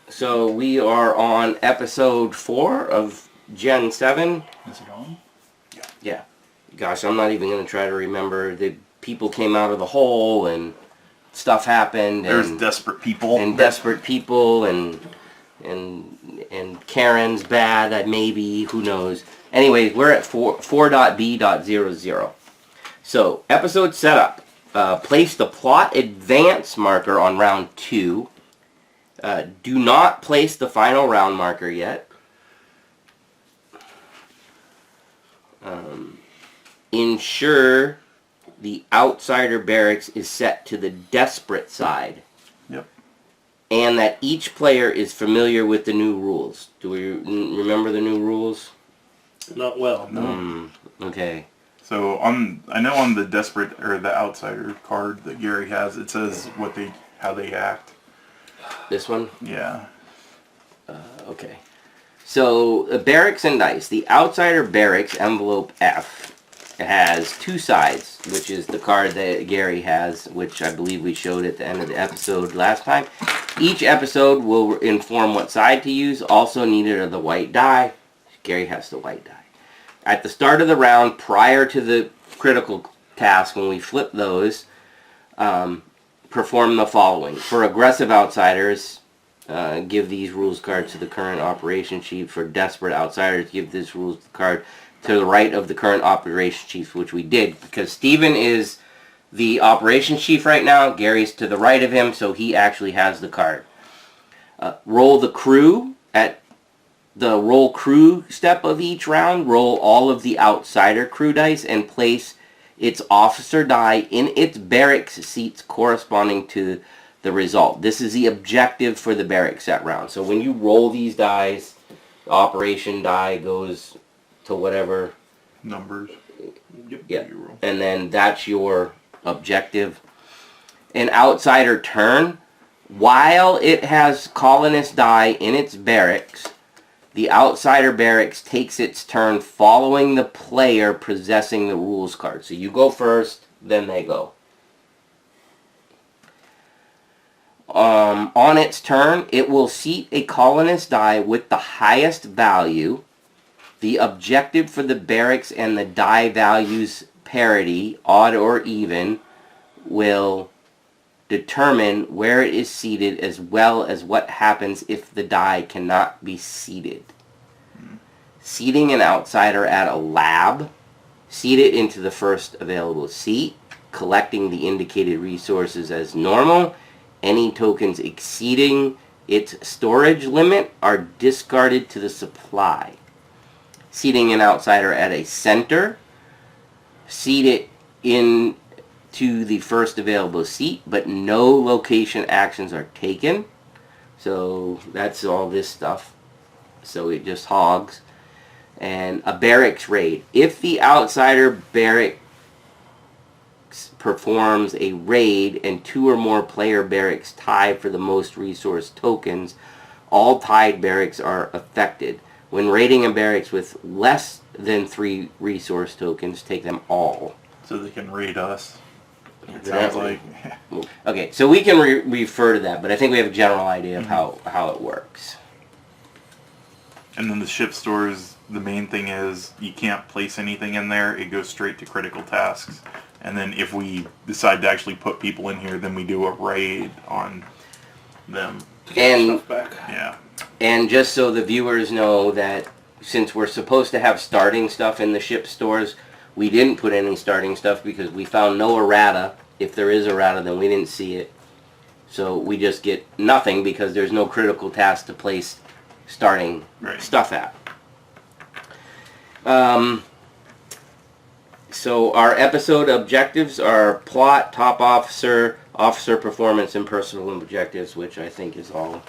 So we are on episode 4 of Gen 7. Is it on? Yeah. Gosh, I'm not even going to try to remember. The people came out of the hole and stuff happened. There's desperate people. And desperate people and Karen's bad, maybe. Who knows. Anyways, we're at 4.B.00. So, episode setup. Place the plot advance marker on round 2. Do not place the final round marker yet. Ensure the outsider barracks is set to the desperate side. Yep. And that each player is familiar with the new rules. Do we remember the new rules? Not well. No. Okay. So I know on the desperate or the outsider card that Gary has, it says how they act. This one? Yeah. Okay. So, barracks and dice. The outsider barracks envelope F has 2 sides, which is the card that Gary has, which I believe we showed at the end of the episode last time. Each episode will inform what side to use. Also needed are the white die. Gary has the white die. At the start of the round, prior to the critical task, when we flip those, perform the following. For aggressive outsiders, give these rules cards to the current operation chief. For desperate outsiders, give this rules card to the right of the current operation chief, which we did because Steven is the operations chief right now. Gary's to the right of him, so he actually has the card. Roll the crew. At the roll crew step of each round, roll all of the outsider crew dice and place its officer die in its barracks seats corresponding to the result. This is the objective for the barracks that round. So when you roll these dice, the operation die goes to whatever Numbers. yeah, and then that's your objective. An outsider turn, while it has colonist die in its barracks, the outsider barracks takes its turn following the player possessing the rules card. So you go first, then they go. On its turn, it will seat a colonist die with the highest value. The objective for the barracks and the die values parity, odd or even, will determine where it is seated as well as what happens if the die cannot be seated. Seating an outsider at a lab, seat it into the first available seat, collecting the indicated resources as normal. Any tokens exceeding its storage limit are discarded to the supply. Seating an outsider at a center, seat it into the first available seat, but no location actions are taken. So that's all this stuff. So it just hogs. And a barracks raid. If the outsider barracks performs a raid and 2 or more player barracks tie for the most resource tokens, all tied barracks are affected. When raiding a barracks with less than 3 resource tokens, take them all. So they can raid us. It sounds like. Okay, so we can refer to that, but I think we have a general idea of how it works. And then the ship stores, the main thing is you can't place anything in there. It goes straight to critical tasks. And then if we decide to actually put people in here, then we do a raid on them. And Yeah. And just so the viewers know that since we're supposed to have starting stuff in the ship stores, we didn't put any starting stuff because we found no errata. If there is errata, then we didn't see it. So we just get nothing because there's no critical task to place starting stuff at. So our episode objectives are plot, top officer, officer performance, and personal objectives, which I think is all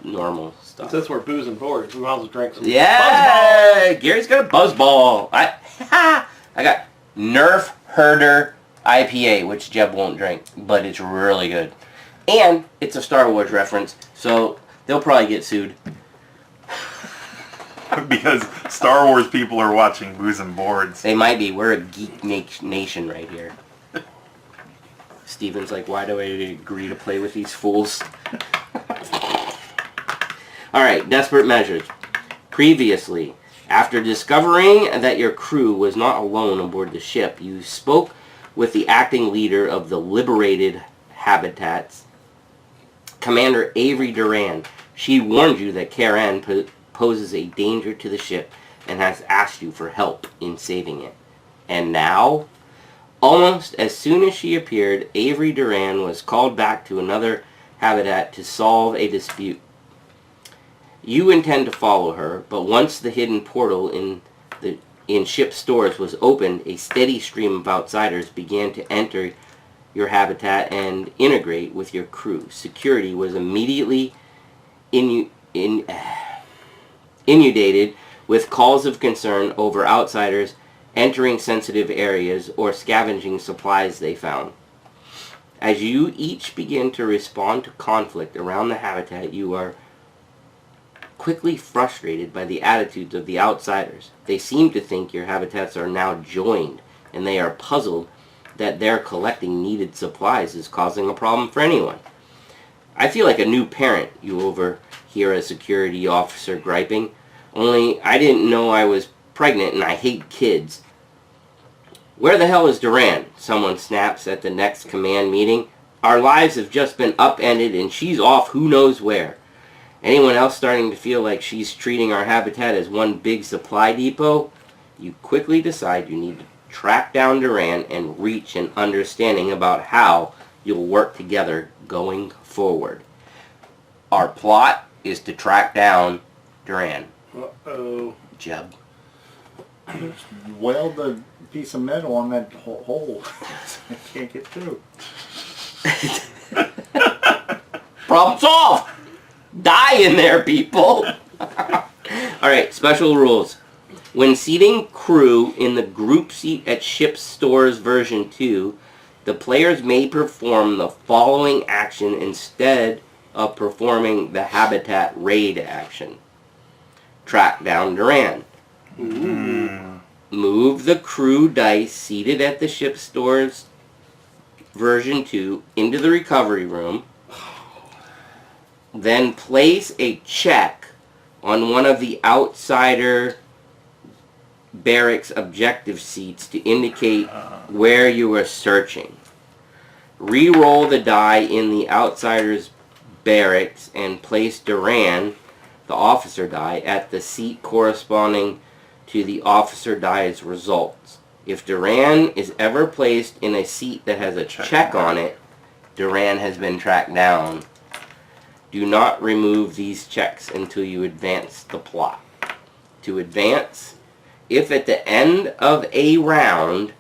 normal stuff. Since we're boozing boards, we might as well drink some. Yeah, Gary's got a buzzball. I got Nerf Herder IPA, which Jeb won't drink, but it's really good. And it's a Star Wars reference, so they'll probably get sued. Because Star Wars people are watching Booze and Boards. They might be. We're a geek nation right here. Steven's like, why do I agree to play with these fools? Alright, desperate measures. Previously, after discovering that your crew was not alone aboard the ship, you spoke with the acting leader of the liberated habitats, Commander Avery Duran. She warned you that Karen poses a danger to the ship and has asked you for help in saving it. And now, almost as soon as she appeared, Avery Duran was called back to another habitat to solve a dispute. You intend to follow her, but once the hidden portal in ship stores was opened, a steady stream of outsiders began to enter your habitat and integrate with your crew. Security was immediately inundated with calls of concern over outsiders entering sensitive areas or scavenging supplies they found. As you each begin to respond to conflict around the habitat, you are quickly frustrated by the attitudes of the outsiders. They seem to think your habitats are now joined, and they are puzzled that their collecting needed supplies is causing a problem for anyone. I feel like a new parent, you overhear a security officer griping. Only I didn't know I was pregnant and I hate kids. Where the hell is Duran? Someone snaps at the next command meeting. Our lives have just been upended and she's off who knows where. Anyone else starting to feel like she's treating our habitat as one big supply depot? You quickly decide you need to track down Duran and reach an understanding about how you'll work together going forward. Our plot is to track down Duran. Uh-oh. Jeb. Weld the piece of metal on that hole. I can't get through. Problem solved! Die in there, people! Alright, special rules. When seating crew in the group seat at Ship Stores version 2, the players may perform the following action instead of performing the Habitat Raid action. Track down Duran. Move the crew dice seated at the Ship Stores version 2 into the recovery room. Then place a check on one of the outsider barracks objective seats to indicate where you are searching. Re-roll the die in the outsider's barracks and place Duran, the officer die, at the seat corresponding to the officer die's results. If Duran is ever placed in a seat that has a check on it, Duran has been tracked down. Do not remove these checks until you advance the plot. To advance, if at the end of a round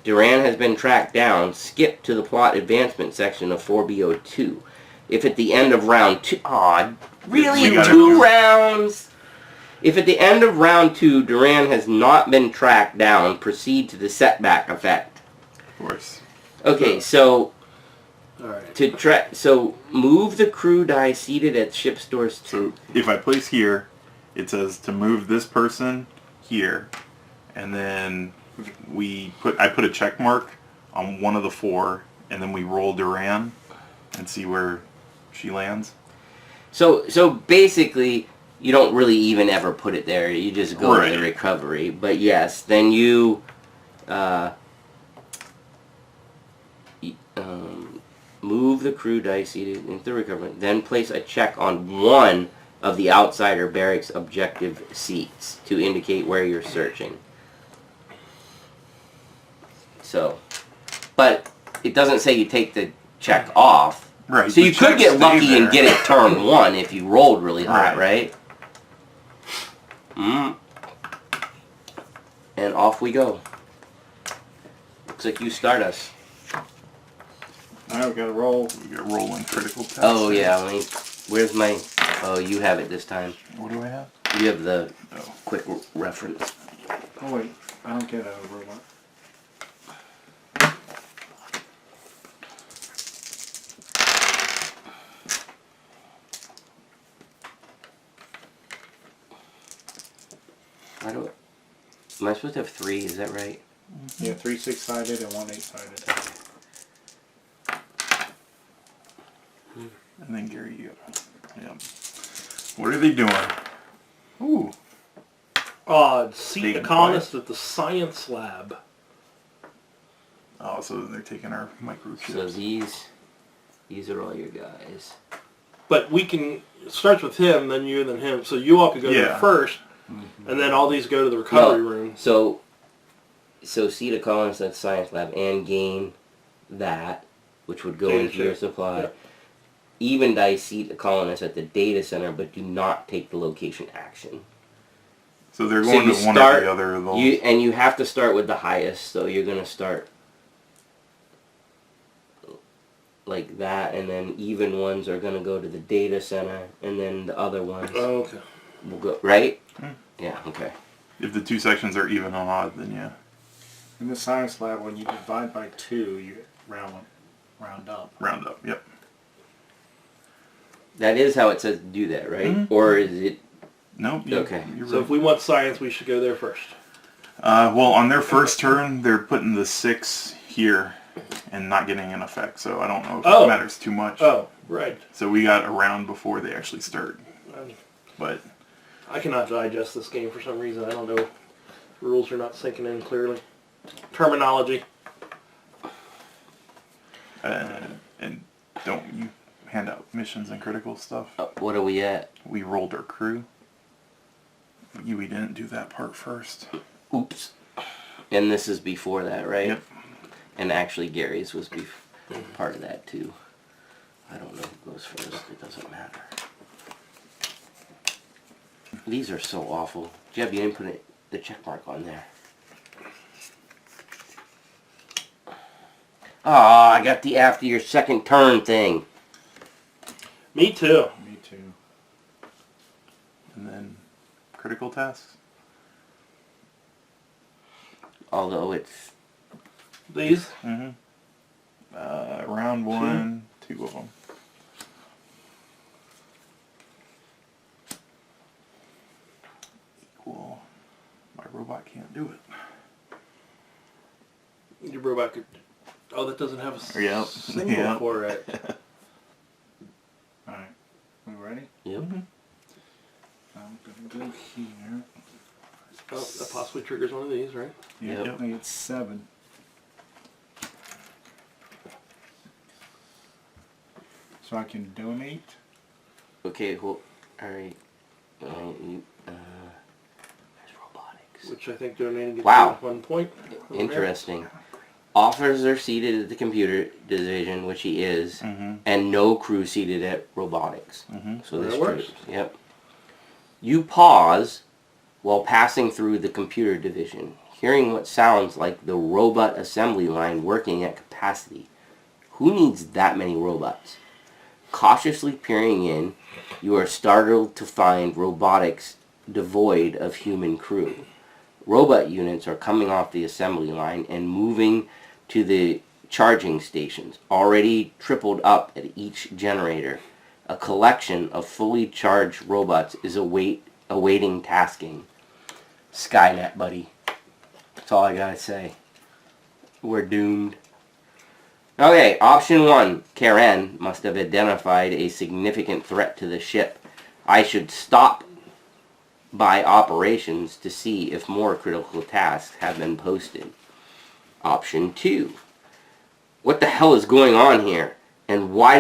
Duran has been tracked down, skip to the plot advancement section of 4BO2. If at the end of round 2... Aw, really? 2 rounds? If at the end of round 2 Duran has not been tracked down, proceed to the setback effect. Of course. Okay, so... Alright. So move the crew die seated at Ship Stores 2. So if I place here, it says to move this person here, and then I put a check mark on one of the 4, and then we roll Duran and see where she lands. So basically, you don't really even ever put it there. You just go to the recovery. But yes, then you move the crew dice seated into the recovery. Then place a check on one of the outsider barracks objective seats to indicate where you're searching. So, but it doesn't say you take the check off. Right. So you could get lucky and get it turn 1 if you rolled really hot, right? And off we go. Looks like you start us. Alright, we gotta roll. We got rolling critical test. Oh yeah, where's my... Oh, you have it this time. What do I have? You have the quick reference. Oh wait, I don't get a robot. Am I supposed to have 3? Is that right? Yeah, 3 6-sided and 1 8-sided. And then Gary, you got. Yeah. What are they doing? Ooh. Seat Big a colonist at the science lab. Oh, so they're taking our microchips. So these are all your guys. But we can, it starts with him, then you, then him. So you all could go there first, and then all these go to the recovery room. So seat a colonist at science lab and gain that, which would go into your supply. Yeah. Even dice seat a colonist at the data center, but do not take the location action. So they're going to one or the other of those. And you have to start with the highest, so you're going to start like that, and then even ones are going to go to the data center, and then the other ones Oh, okay. will go, right? Yeah, okay. If the two sections are even on odd, then yeah. In the science lab, when you divide by 2, you round up. Round up, yep. That is how it says to do that, right? Mm-hmm. Or is it... Nope. Okay. You're So right. if we want science, we should go there first. Well, on their first turn, they're putting the 6 here and not getting an effect, so I don't know if it matters too much. Oh, right. So we got a round before they actually start. But I cannot digest this game for some reason. I don't know. Rules are not sinking in clearly. Terminology. and don't you hand out missions and critical stuff? What are we at? We rolled our crew. We didn't do that part first. Oops. And this is before that, right? Yep. And actually Gary's was part of that too. I don't know who goes first. It doesn't matter. These are so awful. Jeb, you didn't put the check mark on there. Ah, I got the after your second turn thing. Me too. Me too. And then critical tasks. Although it's... These? Mm-hmm. Round 1, 2 of them. Equal. My robot can't do it. Your robot could... Oh, that doesn't have a Yep. symbol Yep. for it. Alright. We ready? Yep. I'm going to go here. Oh, that possibly triggers one of these, right? Yep. Yep. I get 7. So I can donate. Okay, well, alright. There's robotics. Which I think donating gets Wow. 1 point. Interesting. Officers are seated at the computer division, which he is, Mm-hmm. and no crew seated at robotics. Mm-hmm. So this That works. triggers. Yep. You pause while passing through the computer division, hearing what sounds like the robot assembly line working at capacity. Who needs that many robots? Cautiously peering in, you are startled to find robotics devoid of human crew. Robot units are coming off the assembly line and moving to the charging stations, already tripled up at each generator. A collection of fully charged robots is awaiting tasking. Skynet, buddy. That's all I gotta say. We're doomed. Okay, option 1. Karen must have identified a significant threat to the ship. I should stop by operations to see if more critical tasks have been posted. Option 2. What the hell is going on here? And why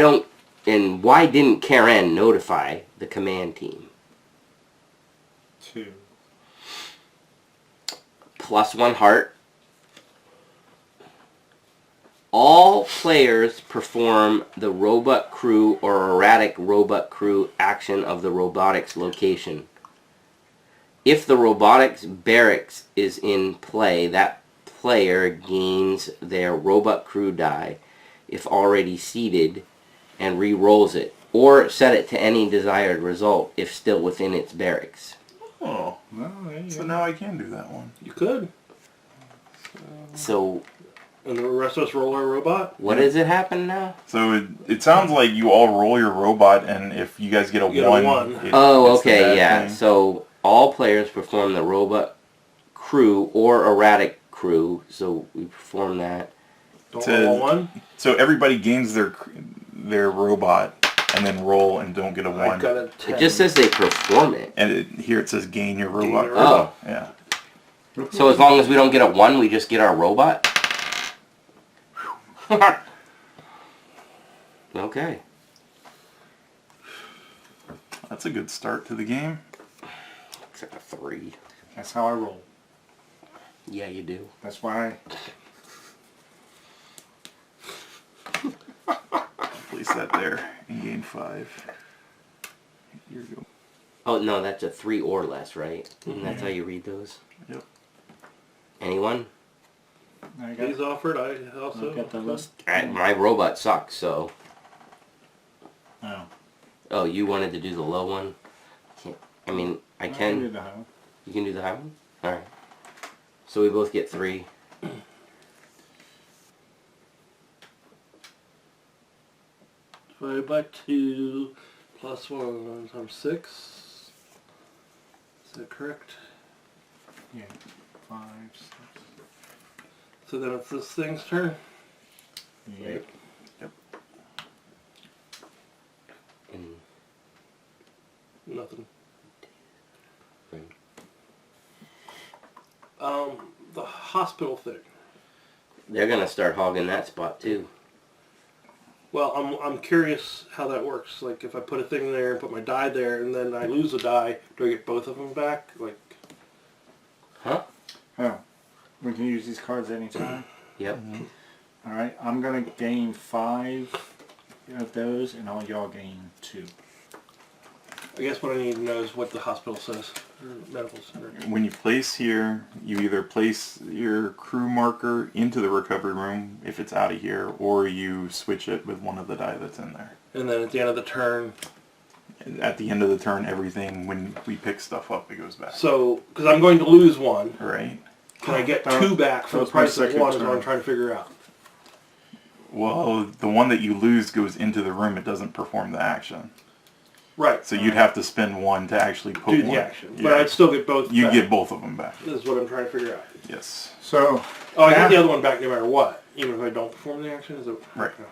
didn't Karen notify the command team? 2. +1 heart. All players perform the robot crew or erratic robot crew action of the robotics location. If the robotics barracks is in play, that player gains their robot crew die if already seated and re-rolls it, or set it to any desired result if still within its barracks. Oh. Well, there you So go. now I can do that one. You could. So, And the rest of us roll our robot. what does it happen now? So it sounds like you all roll your robot, and if you guys get a You get a 1... one. Oh, it's the okay, bad yeah. thing. So, all players perform the robot crew or erratic crew, so we perform that. Don't To- roll 1. So everybody gains their robot, and then roll and don't get a I 1. got a 10. It just says they perform it. And here it says gain your Gain robot. your Oh. Yeah. So as long as we don't get a 1, we just get our robot? Okay. That's a good start to the game. Except a 3. That's how I roll. Yeah, you do. That's why Place that there and gain 5. Here you go. Oh, no, that's a 3 or less, right? And that's how you read those? Yep. Anyone? I got, He's offered. I also I got the list. My robot sucks, so... Oh. Oh, you wanted to do the low one? I mean, I do can... the high one. You can do the high one? Alright. So we both get 3. divided by 2 plus 1 times 6. Is that correct? Yeah. 5, 6. So then it's this thing's turn. Yep. And Nothing. Right. The hospital thing. they're gonna start hogging that spot too. Well, I'm curious how that works. Like, if I put a thing there and put my die there, and then I lose a die, do I get both of them back? Like, Huh? Oh. We can use these cards anytime. Yep. Alright, I'm gonna gain 5 of those and all y'all gain 2. I guess what I need to know is what the hospital says, or medical center. When you place here, you either place your crew marker into the recovery room if it's out of here, or you switch it with one of the die that's in there. And then at the end of the turn, And at the end of the turn, everything, when we pick stuff up, it goes back. so, because I'm going to lose one, Right? can I get 2 back for the That was my price of second 1 is what turn. I'm trying to figure out. Well, the one that you lose goes into the room. It doesn't perform the action. Right. So you'd have to spend 1 to actually put Do one. the action. Yeah. But I'd still get both You back. get both of them back. This is what I'm trying to figure out. Yes. So, Oh, I get Yeah. the other one back no matter what, even if I don't perform the action? Is it... Right. Okay.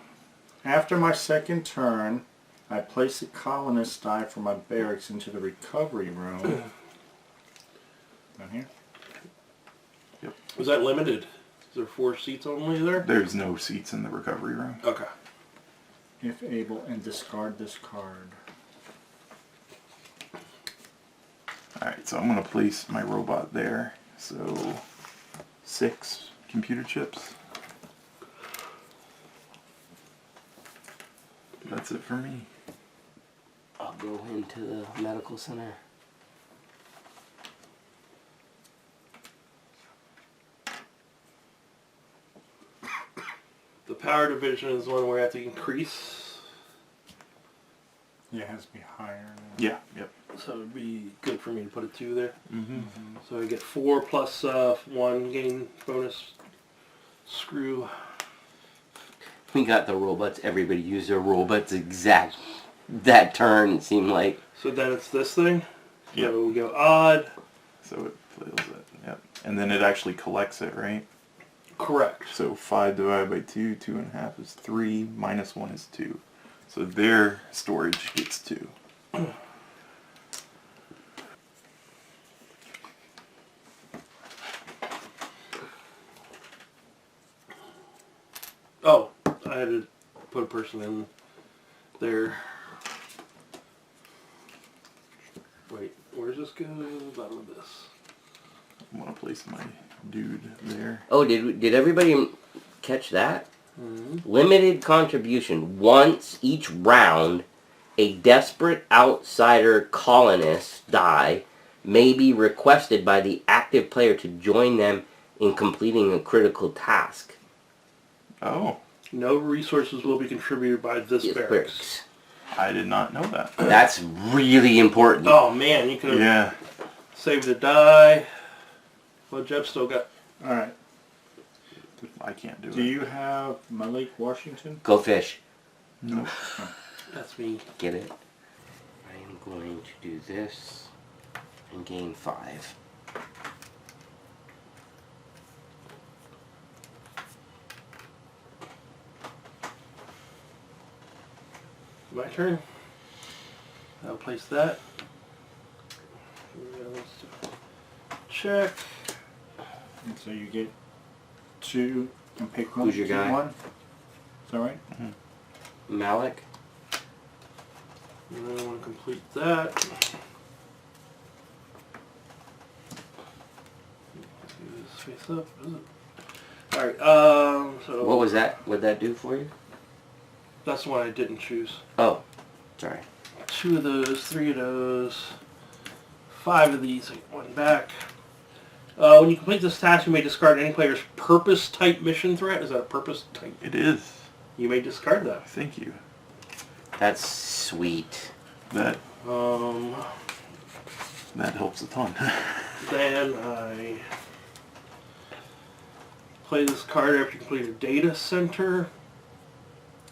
after my second turn, I place a colonist die from my barracks into the recovery room. Down here? Is that limited? Is there 4 seats only there? There's no seats in the recovery room. Okay. If able, and discard this card. Alright, so I'm going to place my robot there. So 6 computer chips. That's it for me. I'll go into the medical center. The power division is the one where I have to increase. Yeah, it has to be higher. Yeah, yep. So it would be good for me to put a 2 there. Mm-hmm. So I get 4 plus 1 gain bonus. Screw. We got the robots. Everybody used their robots exact that turn. It seemed like. So then it's this thing. Yep. So we go odd. So it fills it. Yep. And then it actually collects it, right? Correct. So 5 divided by 2, 2.5 is 3, minus 1 is 2. So their storage gets 2. Oh, I had to put a person in there. Wait, where's this go? Bottom of this. I'm going to place my dude there. Oh, did everybody catch that? Mm-hmm. Limited contribution. Once each round, a desperate outsider colonist die may be requested by the active player to join them in completing a critical task. Oh, No resources will be contributed by this Yes, barracks. I did not know that. That's really important. Oh man, you could have Yeah. saved a die. Well, Jeb still got. Alright. I can't do Do it. you have Malik Washington? Go fish. No. That's me. Get it? I am going to do this and gain 5. My turn. I'll place that. Check. And so you get 2 and pick one. Who's your keep guy? 1. Is that right? Malik. And then I want to complete that. Do this face up. Is it? All right. So What was that? What'd that do for you? that's the one I didn't choose. Oh, sorry. 2 of those, 3 of those, 5 of these. I get 1 back. When you complete this task, you may discard any player's purpose type mission threat. Is that a purpose type? It is. You may discard that. Thank you. That's sweet. That Um, that helps a ton. then I play this card after you complete a data center.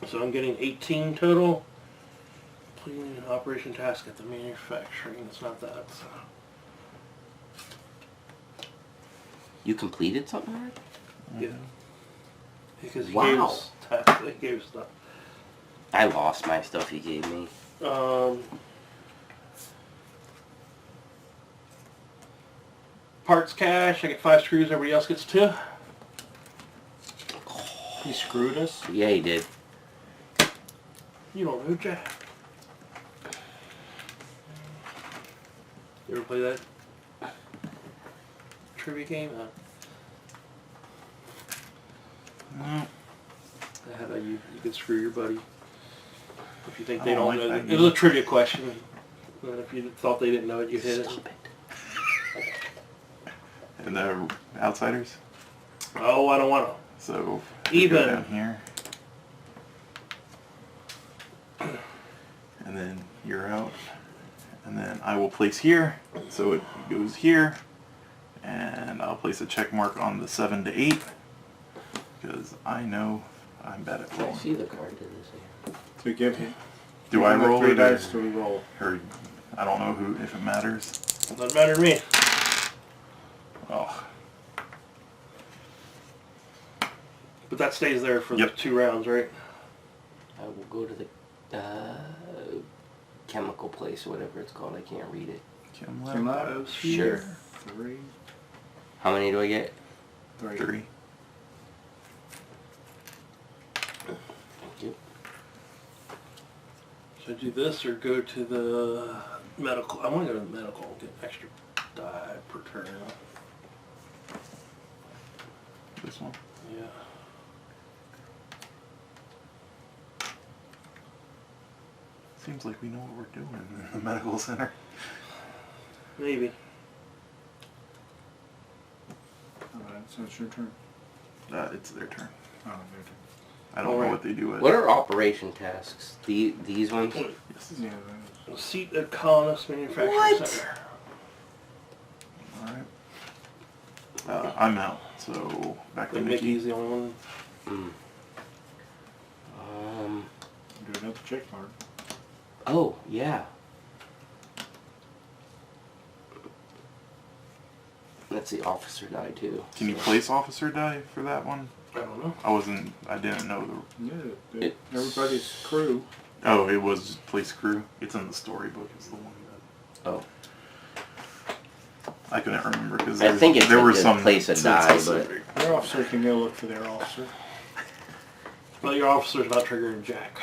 So I'm getting 18 total. Completing an operation task at the manufacturing. It's not that. So. You completed something already? Yeah. Because he Wow. gave us tasks. He gave us stuff. I lost my stuff he gave me. Parts cash. I get 5 screws. Everybody else gets 2. He screwed us. Yeah, he did. You don't know, Jack. You ever play that trivia game? No. How you could screw your buddy if you think I they don't don't like know. that It was a trivia question. And if you thought they didn't know it, you hit it. Stop it. And the outsiders. Oh, I don't want to. So we Even. go down here, and then you're out, and then I will place here, so it goes here, and I'll place a check mark on the 7 to 8 because I know I'm bad at I rolling. see the card to this here. To give him. Do I roll 3 it dice? Do we roll? or I don't know who if it matters. Doesn't matter to me. Oh, But that stays there for Yep. the 2 rounds, right? I will go to the chemical place or whatever it's called. I can't read it. Kim Kim left. left. Sure. 3. How many do I get? 3. 3. Thank you. Should I do this or go to the medical? I want to go to the medical and get extra die per turn. This one. Yeah. Seems like we know what we're doing in the medical center. Maybe. Alright, so it's your turn. It's their turn. Oh, I don't know what they do. What are operation tasks? These ones? yeah. Seat at Colonist Manufacturing What? Center. Alright. I'm out, so back to Like Mickey. Mickey's the only one. Mm. Do another check mark. Oh, yeah. That's the officer die too. Can you so- place officer die for that one? I don't know. I didn't know Yeah, It- everybody's crew. Oh, it was place crew. It's in the storybook. It's the one that Oh. I couldn't remember because I think it's there like were to some place a so die, but- specific. Their officer can go look for their officer. Well, your officer's not triggering Jack.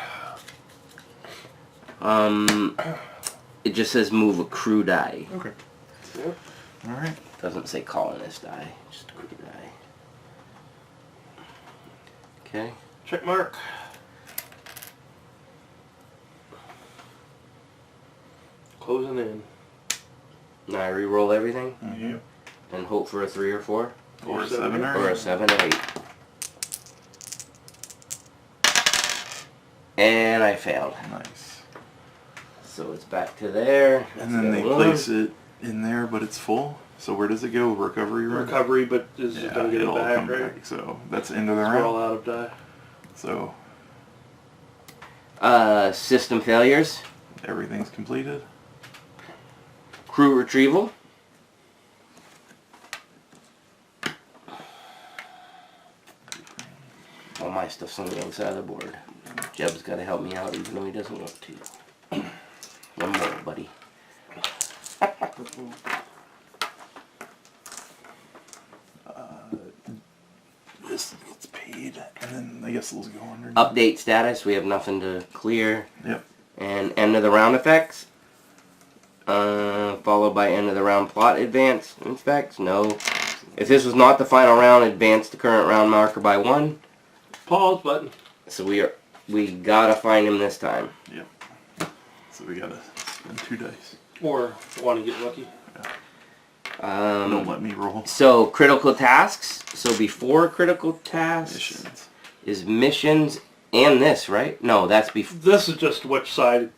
It just says move a crew die. Okay. Yep. All right. Doesn't say colonist die, just crew die. Okay. Check mark. Closing in. Now I re-roll everything Yep. and hope for a 3 or 4 Or a Seven 7 or- or a 7 or 8. And I failed. Nice. So it's back to there. And then they place it in there, but it's full. So where does it go? Recovery room. Recovery, but is Yeah, it gonna get it it'll back, come right? back. So that's the end of the We're all round. out of die. So System failures. everything's completed. Crew retrieval. All my stuff's on the other side of the board. Jeb's got to help me out even though he doesn't want to. One more. buddy. This gets paid, and then I guess those go under. Update status, we have nothing to clear. Yep. And end of the round effects. Followed by end of the round plot advance effects. No. If this was not the final round, advance the current round marker by 1. Pause button. So we gotta find him this time. Yep. So we gotta spend 2 dice. Or want to get lucky. Don't let me roll. So critical tasks. So before critical tasks Missions. is missions and this, right? No, that's before. This is just which side.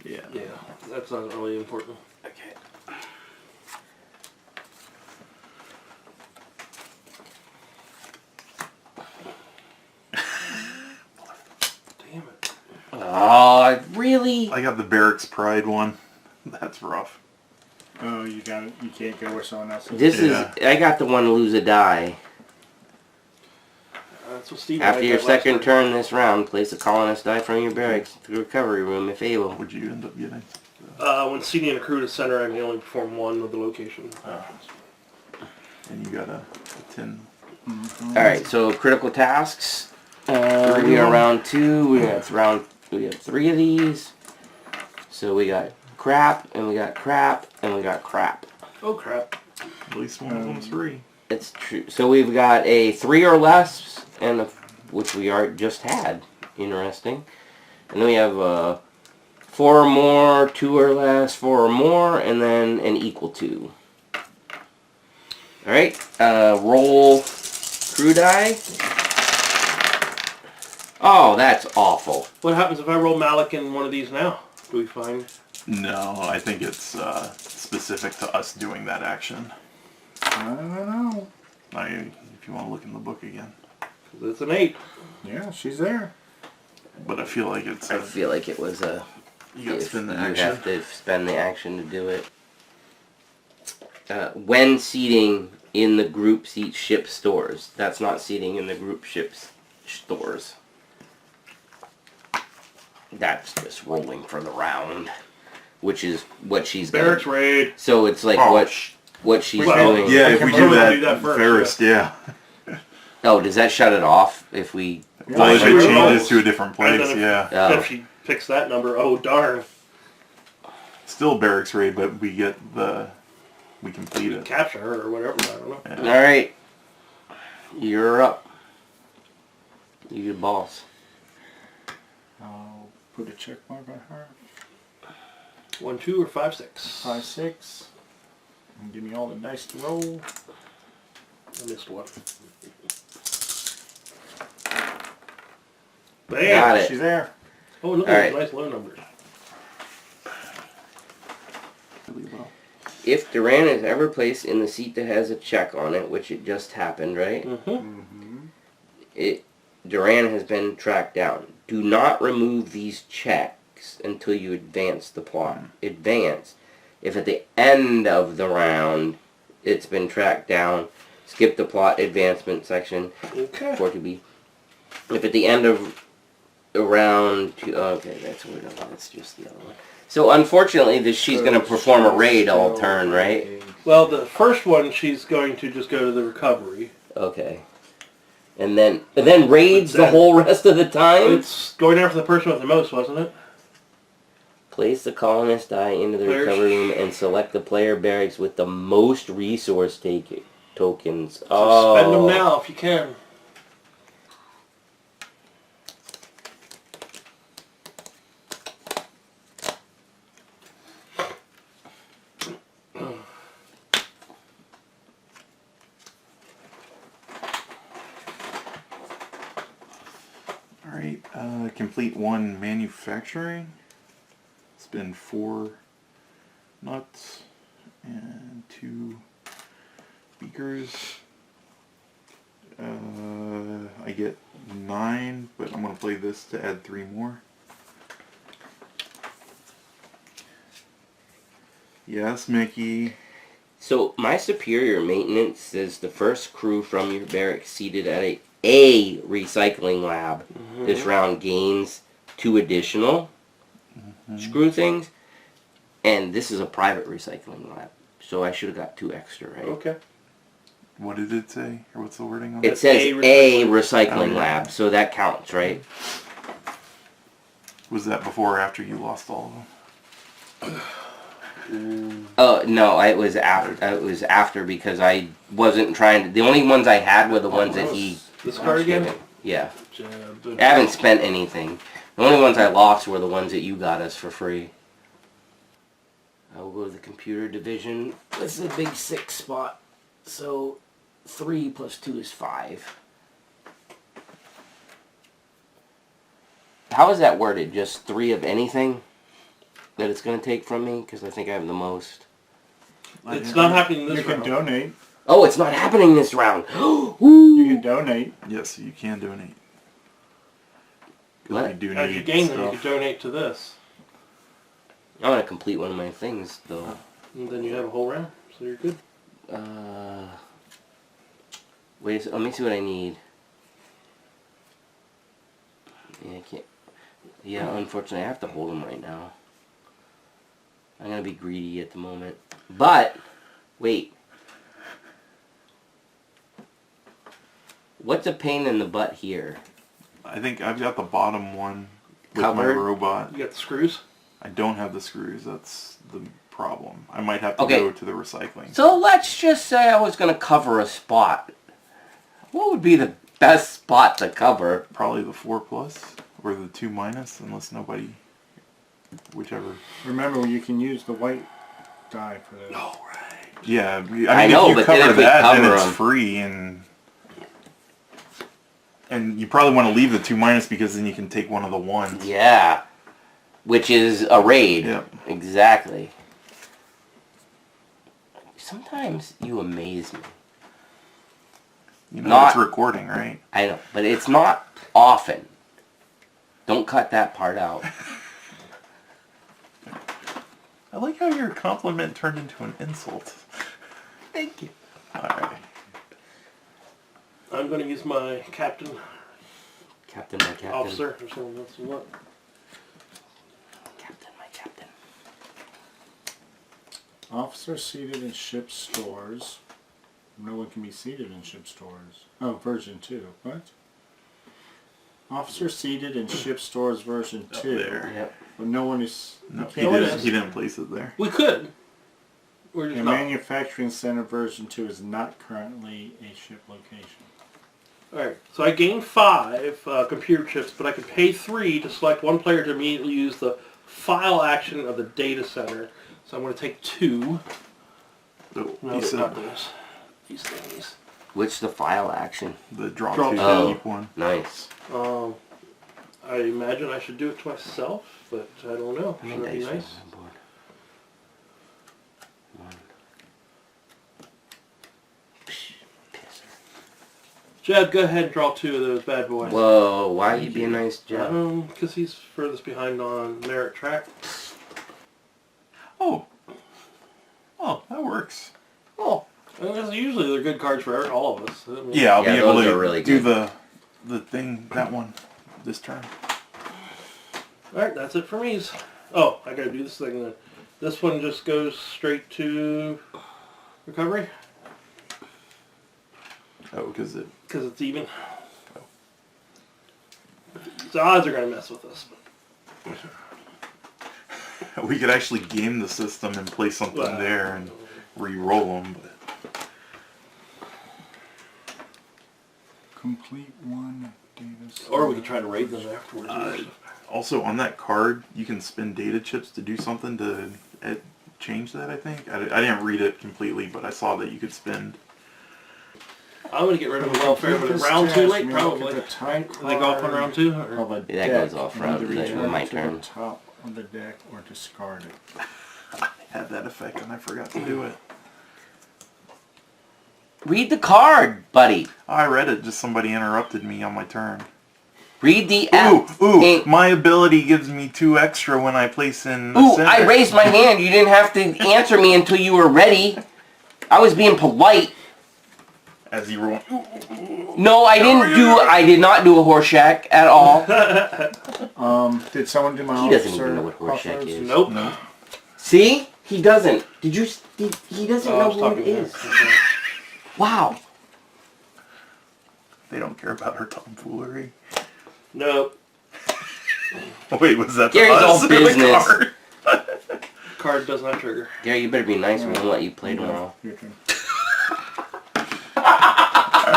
Yeah. Yeah, that's not really important. Okay. Damn it. Oh, really? I got the Barracks Pride one. That's rough. Oh, you got it. You can't go where someone else is. This Yeah. is. I got the one lose a die. That's what Steve. After and I your got last second time. turn this round, place a colonist die from your barracks to the recovery room if able. What'd you end up getting? When seating a crew to center, I may only perform one of the location. And you got a 10. Alright, so critical tasks. We are round 2. We have 3 of these. So we got crap, and we got crap, and we got crap. Oh crap. At least one of them's free. It's true. So we've got a 3 or less, and which we just had. Interesting. And then we have 4 or more, 2 or less, 4 or more, and then an equal to. Alright, roll crew die. Oh, that's awful. What happens if I roll Malik in one of these now? Do we find? No, I think it's specific to us doing that action. I don't know. If you want to look in the book again. It's an 8. Yeah, she's there. But I feel like it's I feel like it was a... you got to spend the You action. have to spend the action to do it. When seating in the group seat ship stores. That's not seating in the group ships stores. That's just rolling for the round, which is what she's Barracks gonna. raid. So it's like Oh, what she's Well, doing. Yeah, I if can we do probably that, do that first, yeah. Oh, does that shut it off if we? Well, if she it rolls. changes to a different And place, then yeah. Oh. If she picks that number, oh darn. Still Barracks raid, but we complete it. Capture her or whatever, I don't know. Yeah. All right, you're up. You the boss. I'll put a check mark on her. 1, 2, or 5, 6. 5, 6. And give me all the dice to roll. I missed one. Bam! Got it. She's there. Oh, look All at right. those nice low numbers. Really well. If Duran is ever placed in the seat that has a check on it, which it just happened, right? Mm-hmm. Duran has been tracked down. Do not remove these checks until you advance the plot. Advance. If at the end of the round it's been tracked down, skip the plot advancement section Okay. for it to be. If at the end of the round, okay, that's just the other one. So unfortunately, she's going to perform a raid all turn, right? Well, the first one, she's going to just go to the recovery. Okay. And then raids the Then- whole rest of the time? It's going after the person with the most, wasn't it? Place the colonist die into the Players. recovery room and select the player barracks with the most resource tokens. So Oh. spend them now if you can. Alright, complete 1 manufacturing. Spend 4 nuts and 2 beakers. I get 9, but I'm going to play this to add 3 more. Yes, Mickey. So my superior maintenance says the first crew from your barracks seated at a recycling lab this round gains 2 additional screw things, And this is a private recycling lab, so I should have got 2 extra, right? Okay. What did it say? Or what's the wording on It it? says A a recycling Oh, yeah. lab, so that counts, right? Was that before or after you lost all of them? Oh no, it was after. It was after because I wasn't trying to. The only ones I had were the ones that he. This card again? Yeah, Jeb. I haven't spent anything. The only ones I lost were the ones that you got us for free. I will go to the computer division. This is a big 6 spot, so 3 plus 2 is 5. How is that worded? Just 3 of anything that it's going to take from me? Because I think I have the most. It's not happening this You can round. donate. Oh, it's not happening this round. You can donate. Yes, you can donate. 'Cause What? we do As you need gain them, you stuff. can donate to this. I want to complete one of my things, though. And then you have a whole round, so you're good. Wait a second. Let me see what I need. Yeah, I can't. Yeah, unfortunately, I have to hold them right now. I'm going to be greedy at the moment. But, wait. What's a pain in the butt here? I think I've got the bottom one with Covered? my robot. You got the screws? I don't have the screws. That's the problem. I might have to Okay. go to the recycling. So let's just say I was going to cover a spot. What would be the best spot to cover? Probably the 4 plus or the 2 minus, unless nobody, whichever. Remember, you can use the white die for that. Oh, right. Yeah, I mean, I know, if you but then cover if we that, cover then it's 'em- free, and you probably want to leave the 2 minus because then you can take one of the ones. Yeah. Which is a raid. Yep. Exactly. Sometimes you amaze me. You know, Not- it's recording, right? I know, but it's not often. Don't cut that part out. I like how your compliment turned into an insult. Thank you. Alright. I'm going to use my captain, Captain, my captain. officer, or something else you want. Captain, my captain. Officer seated in ship stores. No one can be seated in ship stores. Oh, version 2. What? Officer seated in ship stores version 2. there. Yep. But no one is... No, you he can't- didn't, he didn't place it there. We could. We're just The not. manufacturing center version 2 is not currently a ship location. Alright, so I gained 5 computer chips, but I could pay 3 to select one player to immediately use the file action of the data center. So I'm going to take 2. So No, you said not those. These things. Which the file action? the draw Draw 2 two. keep one. Nice. I imagine I should do it to myself, but I don't know. How Should many that be dice nice? are on board? 1. Psh, pisser. Jeb, go ahead and draw 2 of those bad boys. Whoa, why are you being nice, Jeff? Because he's furthest behind on merit track. Oh. Oh, that works. Oh. And usually they're good cards for all of us. I mean, Yeah, I'll Yeah, be able those to are really do good. the thing, that one, this turn. Alright, that's it for me. Oh, I gotta do this thing then. This one just goes straight to recovery Oh, because it... because it's even. The odds are gonna mess with us. We could actually game the system and play something Well, there and re-roll them, but... Complete one data. Or we could try to raid them afterwards. Also, on that card, you can spend data chips to do something to change that, I think. I didn't read it completely, but I saw that you could spend... I'm gonna get rid of the welfare, but round 2 late probably. Do they go off on round 2? Or? Of a That deck goes off and round to two, return my to turn. the top of the deck or discard it. had that effect and I forgot to do it. Read the card, buddy. I read it, just somebody interrupted me on my turn. Read the Ooh, my ability gives me 2 extra when I place in the Ooh, center. I raised my hand. You didn't have to answer me until you were ready. I was being polite. As you were going, No, I did not do a Horseshack at all. Did someone do my He doesn't officer even know what Horseshack buffers? is. Nope. no. See? He doesn't. Did you? He doesn't I know was who talking it to is. him. Wow. They don't care about our tomfoolery. No. Wait, was that Gary's the all us or business. the card? Card does not trigger. Gary, you better be nice when we let you play tomorrow. Your turn.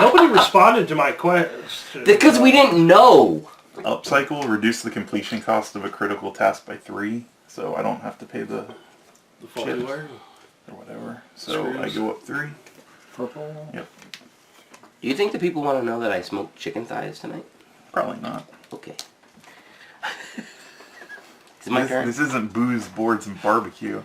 Nobody responded to my question. Because we didn't know. Upcycle, reduce the completion cost of a critical task by 3, so I don't have to pay the The faulty chips. wire. or whatever. So I Screws. go up 3. Purple. Yep. Do you think the people want to know that I smoked chicken thighs tonight? Probably not. Okay. Is it my turn? This isn't booze, boards, and barbecue.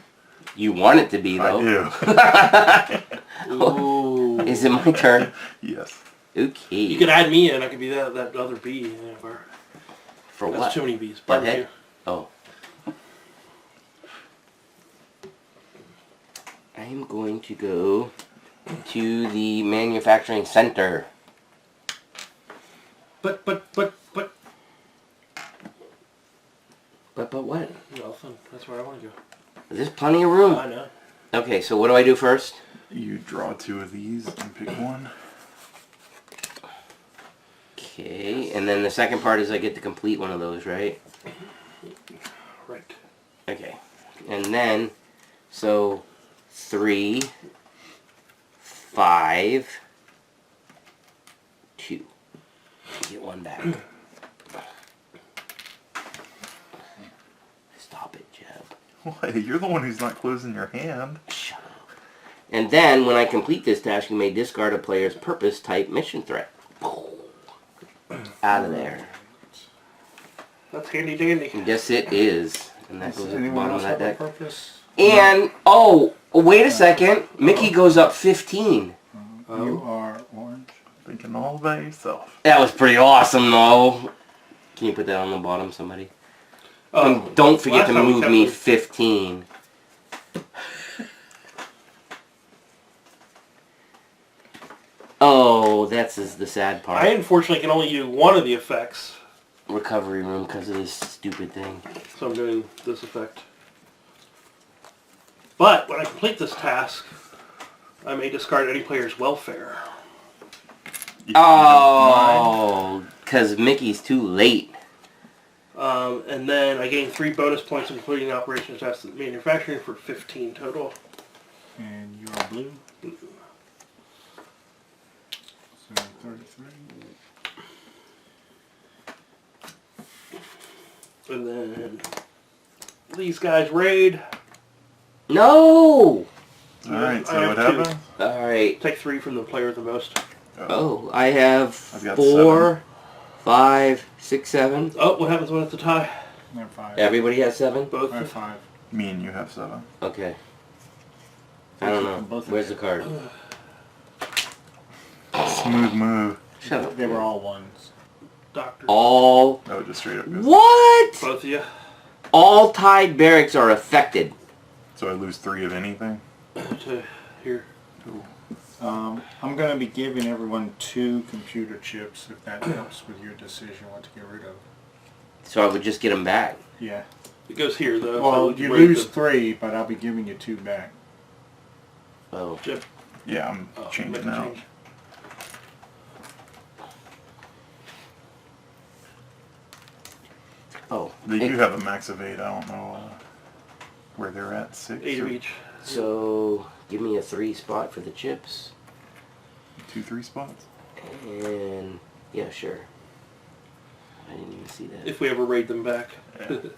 You want it to be, though. I do. Ooh. Is it my turn? Yes. Okay. You could add me in. I could be that other bee. For That's what? too many bees. Butthead? Barbecue. Oh. I am going to go to the manufacturing center. But. But what? Nothing. That's where I want to go. There's plenty of room. I know. Okay, so what do I do first? You draw 2 of these and pick one. Okay, and then the second part is I get to complete one of those, right? Right. Okay. And then, so 3, 5, 2. Get one back. Stop it, Jeb. What? You're the one who's not closing your hand. Shut up. And then, when I complete this task, you may discard a player's purpose type mission threat. Out of there. That's handy dandy. Yes, it is. And that Does goes at the anyone bottom else of that have a deck. purpose? And, oh, wait a second. Mickey goes up 15. You are orange. Thinking all by yourself. That was pretty awesome, though. Can you put that on the bottom, somebody? And don't forget last to time we move kept me it- 15. Oh, that's the sad part. I unfortunately can only do one of the effects, Recovery room because of this stupid thing. so I'm doing this effect. But when I complete this task, I may discard any player's welfare. You don't mind. Oh, because Mickey's too late. And then I gain 3 bonus points in completing the operations task at manufacturing for 15 total. And you are blue. So 33. And then these guys raid. No! Alright, I so what have 2. happened? Alright. Take 3 from the player with the most. Oh, I have I've got 4, 5, 6, 7. Oh, what happens when it's a tie? They're 5. Everybody has 7? Both. I have 5. Me and you have 7. Okay. I don't know. Both of Where's the you. card? Smooth move. Shut up. They were all ones. Doctor. All... No, it just straight up goes. What? Both of you. All tied barracks are affected. So I lose 3 of anything? To here. I'm going to be giving everyone 2 computer chips if that helps with your decision what to get rid of. So I would just get them back. Yeah. It goes here though. Well, so you rate lose them. 3, but I'll be giving you 2 back. Oh. Jim. Yeah, I'm Oh, changing make a out. change. Oh. They do have a max of 8. I don't know where they're at. 6? 8 of or each. So, give me a 3 spot for the chips. 2, 3 spots? And, yeah, sure. I didn't even see that. If we ever raid them back. Yeah. Data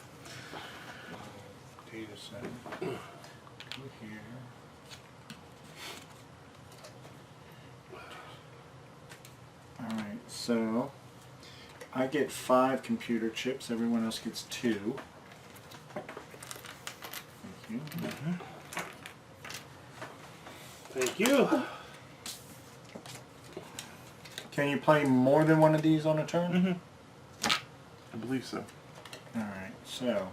set. Go here. Alright, so I get 5 computer chips, everyone else gets 2. Thank you. Thank you. Can you play more than one of these on a turn? Mm-hmm. I believe so. Alright, so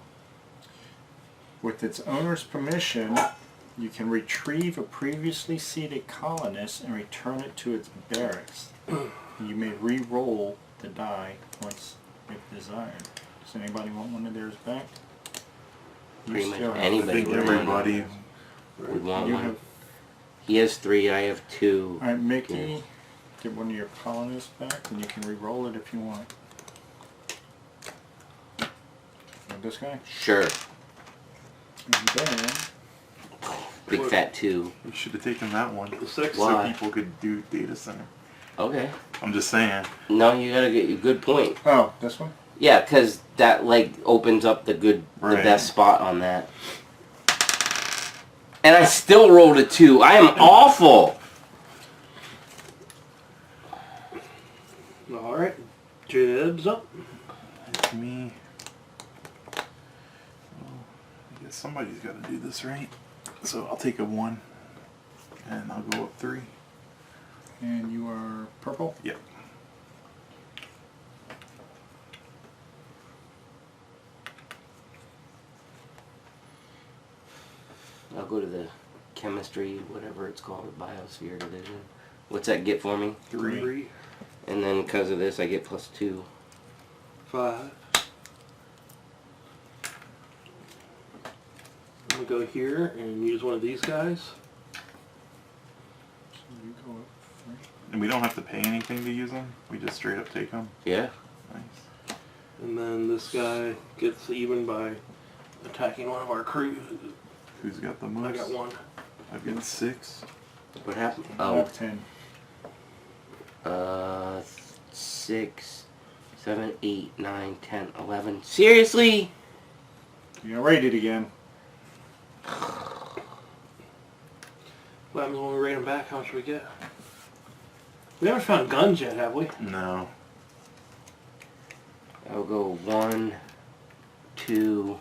with its owner's permission, you can retrieve a previously seated colonist and return it to its barracks. You may re-roll the die once if desired. Does anybody want one of theirs back? pretty much still have- I anybody think would want one. everybody. Would want You one. have. He has 3, I have 2. All right, Mickey, Yeah. get one of your colonists back, and you can re-roll it if you want. Want this guy? Sure. And then Big fat 2. We should have taken that one. The 6. Why? So people could do data center. Okay. I'm just saying. No, you gotta get a good point. oh, this one. Yeah, because that like opens up the Right. best spot on that. And I still rolled a 2. I am awful. All right. Jibs up. It's me. Well, I guess somebody's got to do this, right? So I'll take a 1. And I'll go up 3. And you are purple. Yep. I'll go to the chemistry, whatever it's called, biosphere division. What's that get for me? 3. And then because of this, I get +2. 5. I'm gonna go here and use one of these guys. So you go up 3. And we don't have to pay anything to use them. We just straight up take them. Yeah. Nice. And then this guy gets even by attacking one of our crew. Who's got the I most? got 1. I've got 6. What happened? I Oh, have 10. 6, 7, 8, 9, 10, 11. Seriously? You got rated again. What happens when we rate them back? How much do we get? We haven't found guns yet, have we? No. I'll go 1, 2.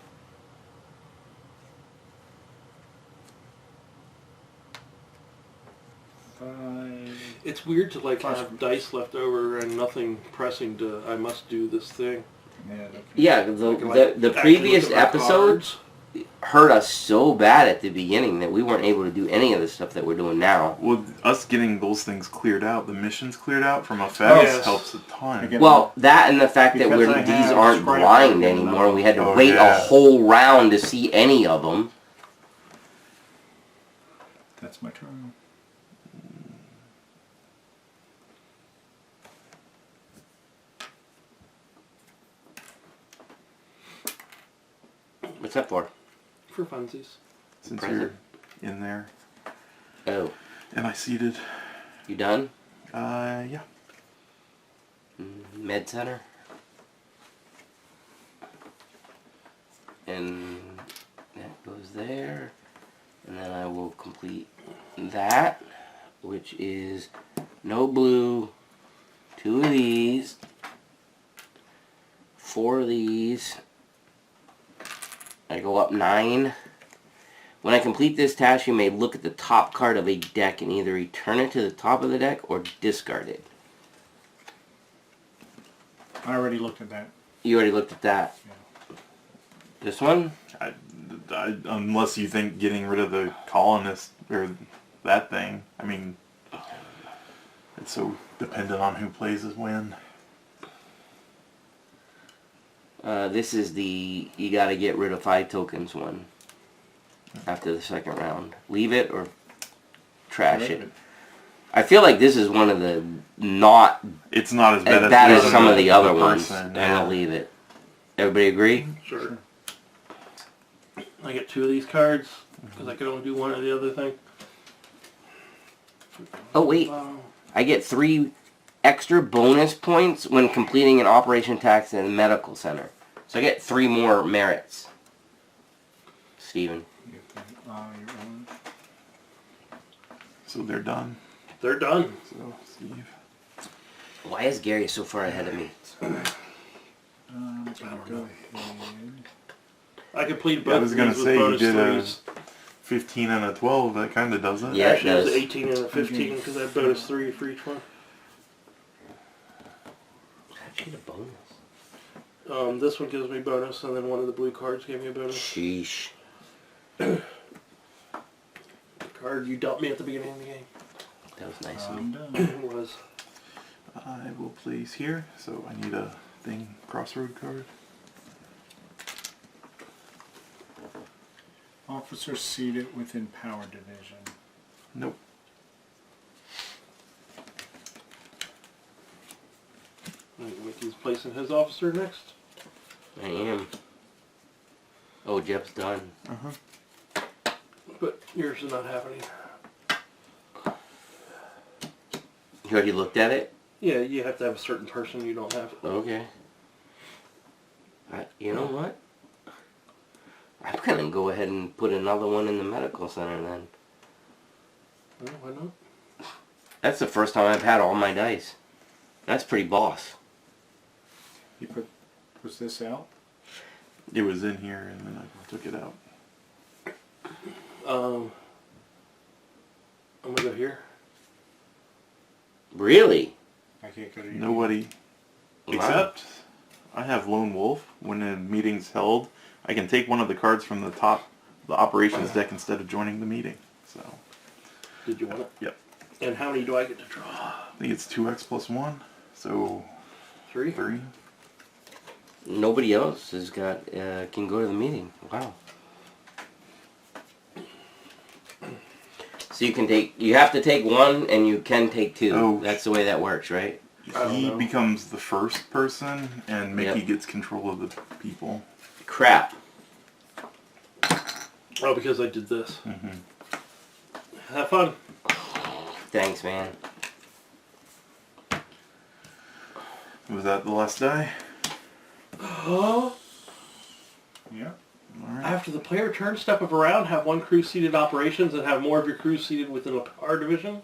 It's weird to like Plus- have dice left over and nothing pressing to. I must do this thing. Yeah. Okay. Yeah, the Actually previous look at my episodes cards. hurt us so bad at the beginning that we weren't able to do any of the stuff that we're doing now. Well, us getting those things cleared out, the missions cleared out from effects yes. helps a ton. Again, Well, that and the fact that Because I these have aren't Sprite blind Dragon anymore. now. We had to Oh, wait a yeah. whole round to see any of them. That's my turn. What's that for? For funsies. Since Present. you're in there. Oh, Am I seated? you done? Yeah. Med center. And that goes there. And then I will complete that, which is no blue, 2 of these, 4 of these. I go up 9. When I complete this task, you may look at the top card of a deck and either return it to the top of the deck or discard it. I already looked at that. You already looked at that. Yeah. This one? I, unless you think getting rid of the colonist or that thing, I mean, it's so dependent on who plays as when. This is the you gotta get rid of 5 tokens one. After the second round. Leave it or trash it. I feel like this is one of the not It's not as bad as bad as losing some of the other person, ones. And yeah. I'll leave it. Everybody agree? Sure. I get 2 of these cards because I could only do one or the other thing. Oh wait, I get 3 extra bonus points when completing an operation task in the medical center. So I get 3 more merits. Steven. Your own. So they're done. They're done. So, Steve. Why is Gary so far ahead of me? Go ahead. I completed I both was of gonna these with say, you bonus did a 3s. 15 and a 12, that kind of does it. Yeah. it Actually, it was does. 18 and a 15 because I had bonus 3 for each one. Actually, a bonus. This one gives me bonus, and then one of the blue cards gave me a bonus. Sheesh. The card you dealt me at the beginning of the game That was nice of I'm me. done. was I will place here, so I need a thing crossroad card. Officers seated within power division. Nope. Mickey's placing his officer next. I am. Oh, Jeff's done. But yours is not happening. You already looked at it? Yeah, you have to have a certain person. You don't have it. Okay. You know what? I'm gonna go ahead and put another one in the medical center then. Well, why not? That's the first time I've had all my dice. That's pretty boss. You was this out? It was in here and then I took it out. I'm gonna go here. Really? I can't go to you. Nobody. Wow. Except I have Lone Wolf. When a meeting's held, I can take one of the cards from the top of the operations deck instead of joining the meeting. So, Did you want it? yep. And how many do I get to draw? I think it's 2x plus 1. So, 3? 3. Nobody else has got can go to the meeting. Wow. So you have to take one and you can take two. Oh. That's the way that works, right? I don't He know. becomes the first person and Mickey Yep. gets control of the people. Crap. Oh, because I did this. Mm-hmm. Have fun. Thanks, man. Was that the last die? Oh. Yeah. Alright. After the player turns step of around, have one crew seated operations and have more of your crew seated within a power division.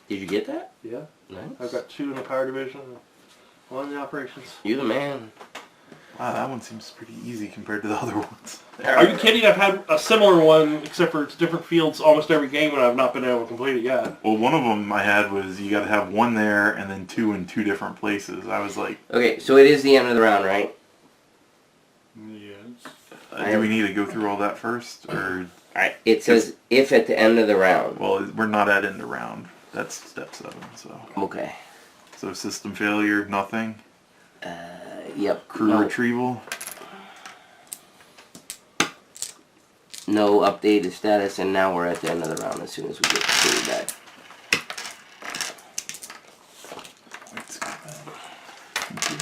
Did you get that? Yeah. Nice. I've got 2 in the power division, and 1 in the operations. You the man. Wow, that one seems pretty easy compared to the other ones. Are you kidding? I've had a similar one, except for it's different fields almost every game, and I've not been able to complete it yet. Well, one of them I had was you got to have 1 there and then 2 in 2 different places. I was like, Okay, so it is the end of the round, right? Yes. do we need to go through all that first? Or, Alright. It says if at the end of the round. well, we're not at end of round. That's step 7, so. Okay. So system failure, nothing. Yep. Crew No, retrieval. no updated status, and now we're at the end of the round as soon as we get the crew back. Let's go back. Thank you.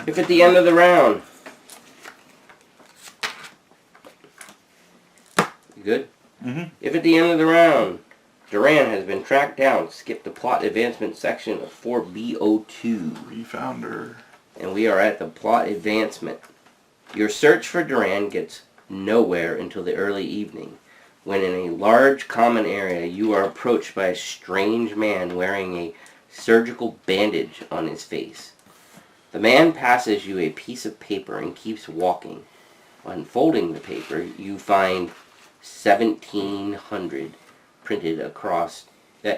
If at the end of the round. You good? Mm-hmm. If at the end of the round, Duran has been tracked down, skip the plot advancement section of 4B02. We found her. And we are at the plot advancement. Your search for Duran gets nowhere until the early evening, when in a large common area you are approached by a strange man wearing a surgical bandage on his face. The man passes you a piece of paper and keeps walking. Unfolding the paper, you find 1700 printed across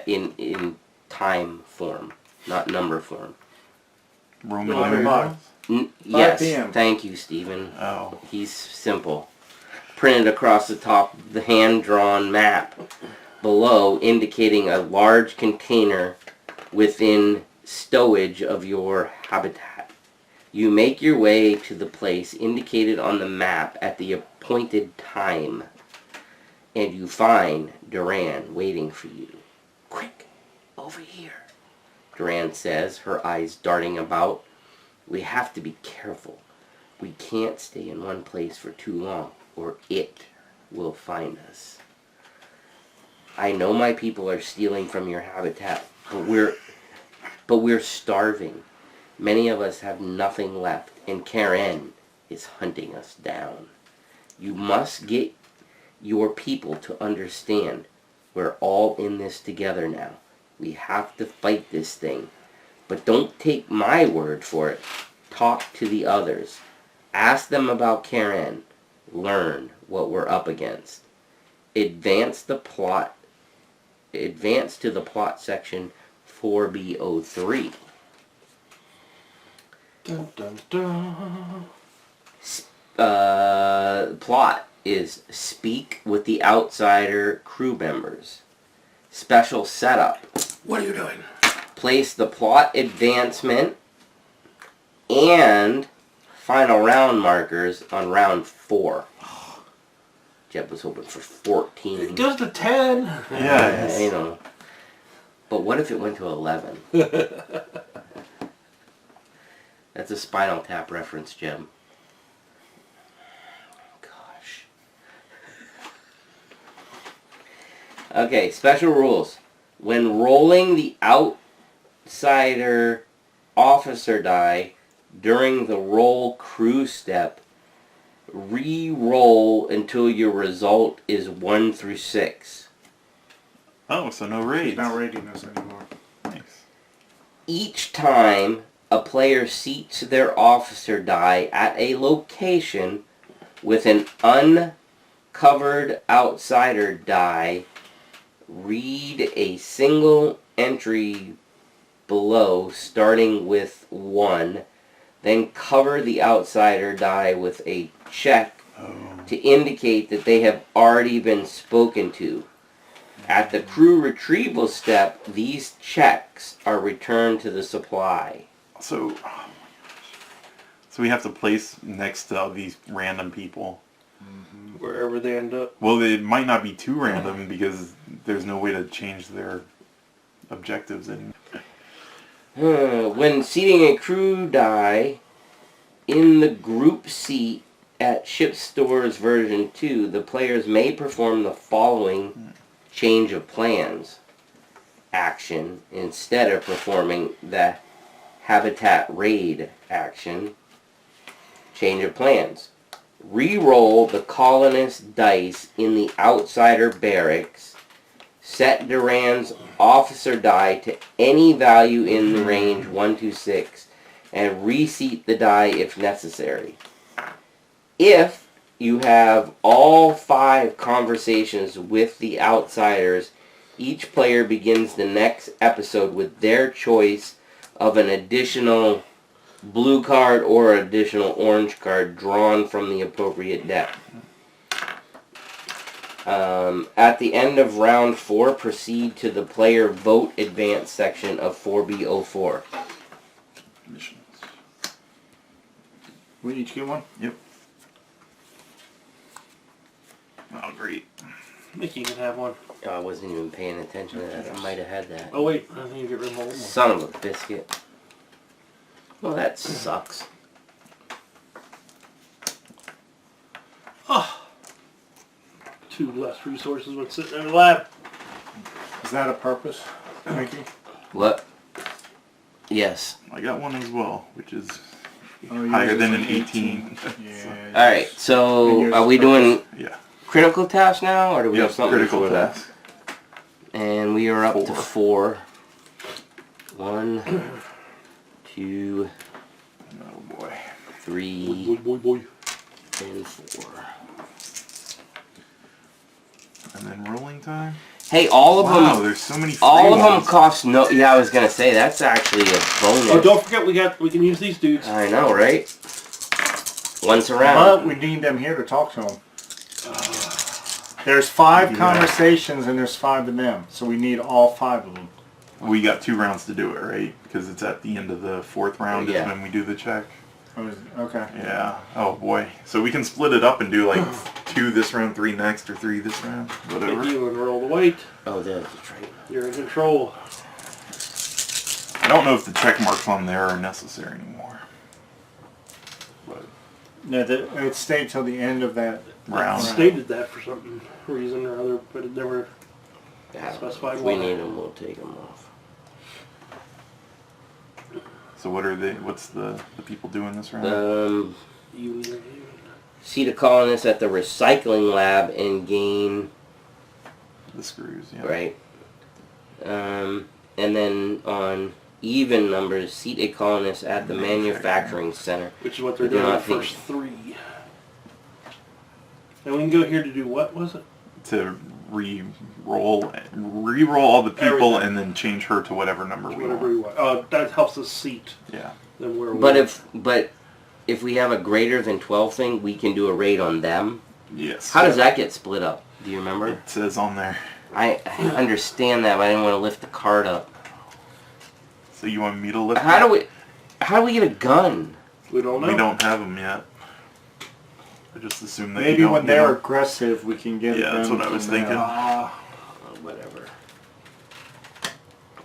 in time form, not number form. Roman No, numerals? Yes, PM. thank you, Stephen. Oh. He's simple. Printed across the top of the hand-drawn map below, indicating a large container within stowage of your habitat. You make your way to the place indicated on the map at the appointed time, and you find Duran waiting for you. Quick, over here, Duran says, her eyes darting about. We have to be careful. We can't stay in one place for too long, or it will find us. I know my people are stealing from your habitat, but we're starving. Many of us have nothing left, and Karen is hunting us down. You must get your people to understand we're all in this together now. We have to fight this thing. But don't take my word for it. Talk to the others. Ask them about Karen. Learn what we're up against. Advance to the plot section 4B03. Dun, dun, dun. Plot is speak with the outsider crew members. Special setup. What are you doing? Place the plot advancement and final round markers on round 4. Jeb was hoping for 14. It goes to 10. Yeah, You know. But what if it went to 11? That's a Spinal Tap reference, Jeb. Gosh. Okay, special rules. When rolling the outsider officer die during the roll crew step, re-roll until your result is 1 through 6. Oh, so no He's raids. not rating us anymore. Nice. Each time a player seats their officer die at a location with an uncovered outsider die, read a single entry below starting with 1, then cover the outsider die with a check to indicate that they have already been spoken to. At the crew retrieval step, these checks are returned to the supply. So we have to place next to all these random people. Wherever they end up. Well, it might not be too random because there's no way to change their objectives anymore. When seating a crew die in the group seat at Ship Stores version 2, the players may perform the following change of plans action instead of performing the Habitat Raid action. Change of plans. Re-roll the colonist dice in the outsider barracks. Set Duran's officer die to any value in the range 1 to 6 and reseat the die if necessary. If you have all 5 conversations with the outsiders, each player begins the next episode with their choice of an additional blue card or additional orange card drawn from the appropriate deck. At the end of round 4, proceed to the player vote advance section of 4B04. Missions. We each get one? Yep. Oh, great. Mickey can have one. Oh, I wasn't even paying attention to that. I might have had that. Oh wait, I think you get rid of one. Son of a biscuit. Well, that sucks. Oh. 2 less resources when sitting in the lab. Is that a purpose, Mickey? What? Yes. I got one as well, which is Oh, higher yours than is an 18. Yeah. Alright, And so yours are is we doing Yeah. critical tasks now, or do we have something critical before that? task. And we are up to 4. 4. 1, 2, Oh boy. 3, Boy. and 4. And then rolling time. Hey, all of Wow, them. there's so many free All of them ones. cost no. Yeah, I was gonna say that's actually a bonus. Oh, don't forget we can use these dudes. I know, right? Once But around. we need them here to talk to them. There's 5 Yeah. conversations and there's 5 of them. So we need all 5 of them. We got 2 rounds to do it, right? Because it's at the end of the 4th round Yeah. is when we do the check. Okay. Yeah. Oh boy. So we can split it up and do like 2 this round, 3 next, or 3 this round. Whatever. Mickey, you roll the weight. Oh, that's right. You're in control. I don't know if the check marks on there are necessary anymore. But No, it stayed till the end of that round. Stated that for some reason or other, but it never. Yeah, Specified if we one. need them, we'll take them off. So what are they? What's the people doing this round? You. See the colonists at the recycling lab and gain, The screws. Yeah. right? And then on even numbers, seat a colonist at the manufacturing center. Which is what they're I do doing in the not think- first 3. And we can go here to do what was it? To re-roll all the people Everything. and then change her to whatever number we Whatever want. you want. Oh, that helps us seat Yeah. them where we But if we have a greater than 12 thing, we can do a raid on them. Yes. How does that get split up? Do you remember? It says on there. I understand that, but I didn't want to lift the card up. So you want me to lift? How do we? How do we get a gun? We don't know. We don't have them yet. I just assume that Maybe you don't, when they're aggressive, we can get Yeah, that's them what I was to thinking. know. Whatever.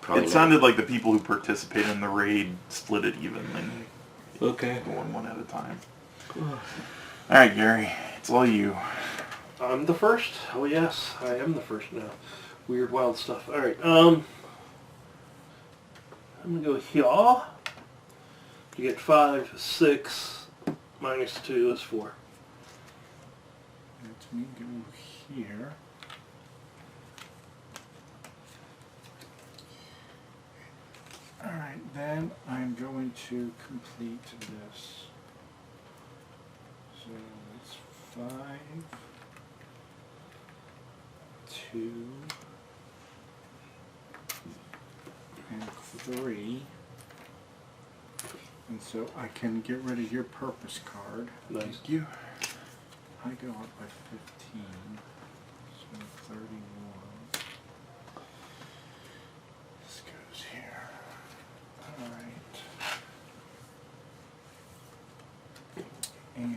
Probably It not. sounded like the people who participated in the raid split it evenly, Okay. going one at a time. Alright, Gary, it's all you. I'm the first? Oh yes, I am the first now. Weird, wild stuff. Alright, I'm gonna go here. You get 5, 6, minus 2 is 4. Let me go here. Alright, then I'm going to complete this. So it's 5, 2, and 3. And so I can get rid of your purpose card. Nice. Thank you. I go up by 15, so 31. This goes here. Alright. And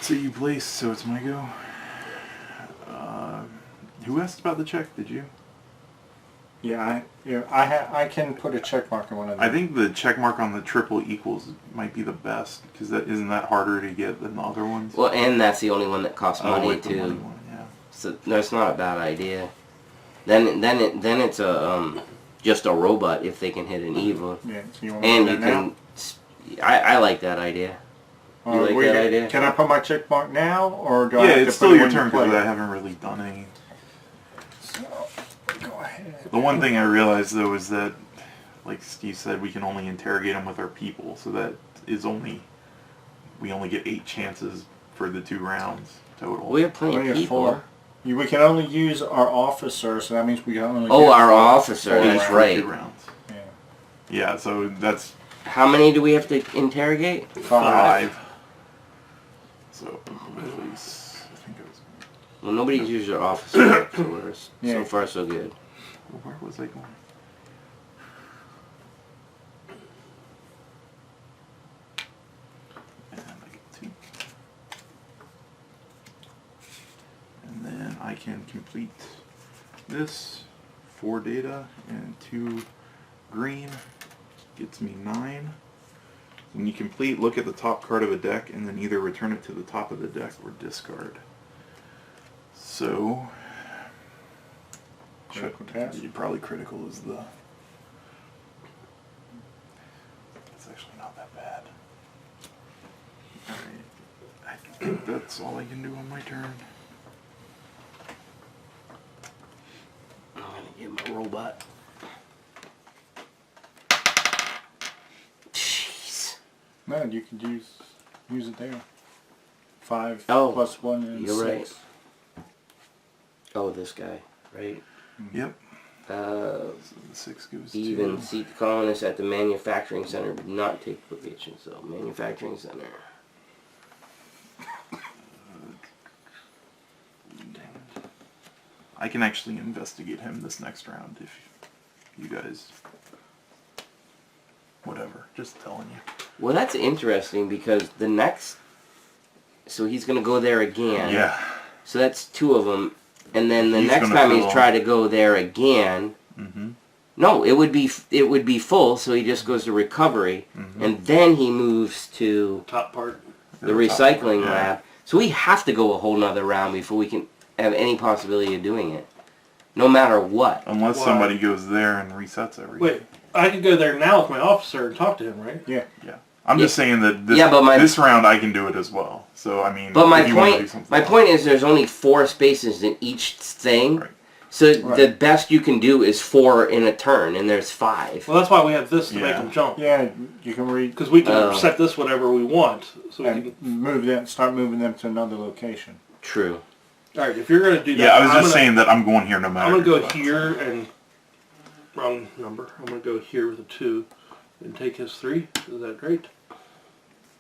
So you place, so it's my go. Who asked about the check? Did you? I can put a check mark on one of them. I think the check mark on the triple equals might be the best, because isn't that harder to get than the other ones? Well, and that's the only one that costs money like the too. money one, yeah. So that's not a bad idea. Then it's a just a robot if they can hit an evil, Yeah, so you want and to you do that can. I like that idea. now? You like that idea? Can I put my check mark now, or do I Yeah, have to it's put still it your when you turn because play? I haven't really done any. So, go ahead. The one thing I realized though is that, like Steve said, we can only interrogate them with our people, so that is we only get 8 chances for the 2 rounds total. We have plenty Only of a people. 4. We can only use our officer, so that means we can only. Oh, get our 4 officer, that's rounds. For right. 2 rounds. Yeah. Yeah, so that's How many do we have to interrogate? 5. So at least I think it was. Well, nobody's used their officer, so we're Yeah. so far so good. Where was I going? And I get 2. And then I can complete this 4 data and 2 green gets me 9. When you complete, look at the top card of a deck and then either return it to the top of the deck or discard. So Critical task. probably critical is the. It's actually not that bad. Alright. I think that's all I can do on my turn. I'm gonna get my robot. Jeez. No, you can use it there. 5 Oh, plus 1 and you're 6. right. Oh, this guy, right? Yep. So the 6 goes Even to. seat the colonists at the manufacturing center, but not take vacation. So manufacturing center. I can actually investigate him this next round if you guys. Whatever. Just telling you. Well, that's interesting because the next. So he's gonna go there again. Yeah. So that's 2 of them, and then the He's next gonna time fill he's trying to go there again. Mm-hmm. No, it would be full, so he just goes to recovery, and then he moves to Top part. the recycling Yeah. lab. So we have to go a whole nother round before we can have any possibility of doing it, no matter what. Unless Why? somebody goes there and resets everything. Wait, I could go there now with my officer and talk to him, right? Yeah. Yeah. I'm just saying that this, Yeah, but this round I can do it as well. So, I mean, But my if you wanna do point, something my else. point is, there's only 4 spaces in each thing. Right. So Right. the best you can do is 4 in a turn, and there's 5. Well, that's why we have this to make Yeah. him jump. Yeah, you can read Because we can Oh. set this whatever we want. So we and can. move them. Start moving them to another location. True. All right, if you're going to do that, Yeah, I was I'm just gonna, saying that I'm going here no matter. I'm going to go what. here and wrong number. I'm going to go here with a 2 and take his 3. Is that great?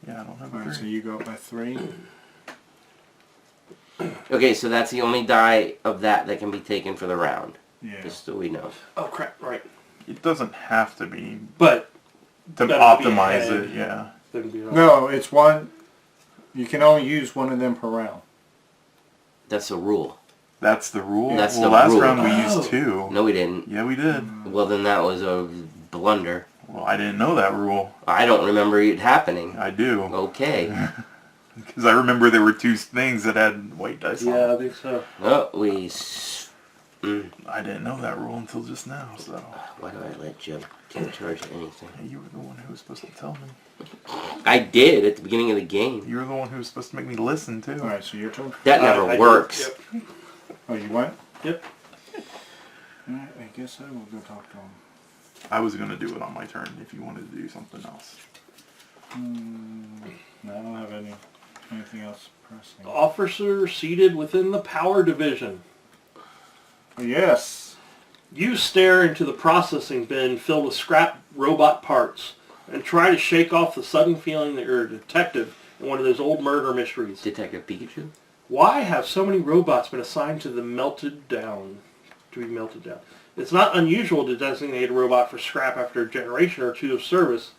Yeah, I don't have a Alright, so three. you go up by 3. Okay, so that's the only die of that can be taken for the round, Yeah. just so we know. Oh crap! Right. It doesn't have to be But to Better be optimize ahead. it. Yeah. then be No, it's one. You can only use one of them per round. That's a rule. That's the rule. That's well, the last rule. round we Oh. used 2. No, we didn't. Yeah, we did. Well, then that was a blunder. Well, I didn't know that rule. I don't remember it happening. I do. Okay. Because I remember there were 2 things that had white dice on Yeah, I them. think so. Oh, I didn't know that rule until just now, so... Why do I let Jim take charge of anything? Hey, you were the one who was supposed to tell me. I did at the beginning of the game. You were the one who was supposed to make me listen, too. Alright, so your turn. That never I did, works. Yep. Oh, you went? Yep. Alright, I guess I will go talk to him. I was going to do it on my turn if you wanted to do something else. No, I don't have anything else pressing. Officer seated within the power division. Yes. You stare into the processing bin filled with scrap robot parts and try to shake off the sudden feeling that you're a detective in one of those old murder mysteries. Detective Pikachu? Why have so many robots been assigned to be melted down? It's not unusual to designate a robot for scrap after a generation or 2 of service,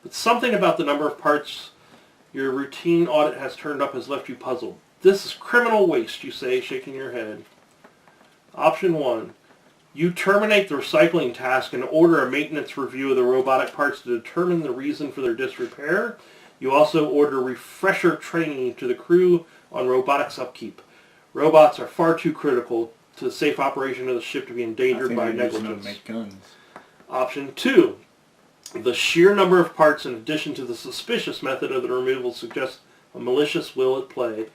but something about the number of parts your routine audit has turned up has left you puzzled. This is criminal waste, you say, shaking your head. Option 1. You terminate the recycling task and order a maintenance review of the robotic parts to determine the reason for their disrepair. You also order refresher training to the crew on robotics upkeep. Robots are far too critical to the safe operation of the ship to be endangered by I think they're using them negligence. to make guns. Option 2. The sheer number of parts in addition to the suspicious method of the removal suggests a malicious will at play.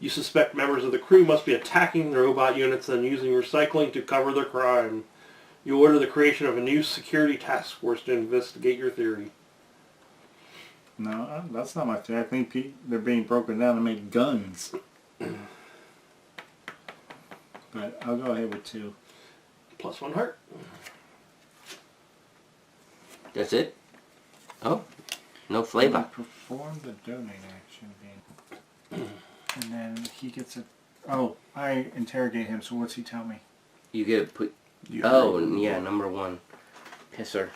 You suspect members of the crew must be attacking the robot units and using recycling to cover their crime. You order the creation of a new security task force to investigate your theory. No, that's not my theory. I think they're being broken down to make guns. But I'll go ahead with 2. Plus 1 heart. That's it? Oh, no flavor. Perform the donate action being. And then he gets a... Oh, I interrogate him, so what's he tell me? You get to put... You Oh, agree? yeah, number 1. Pisser.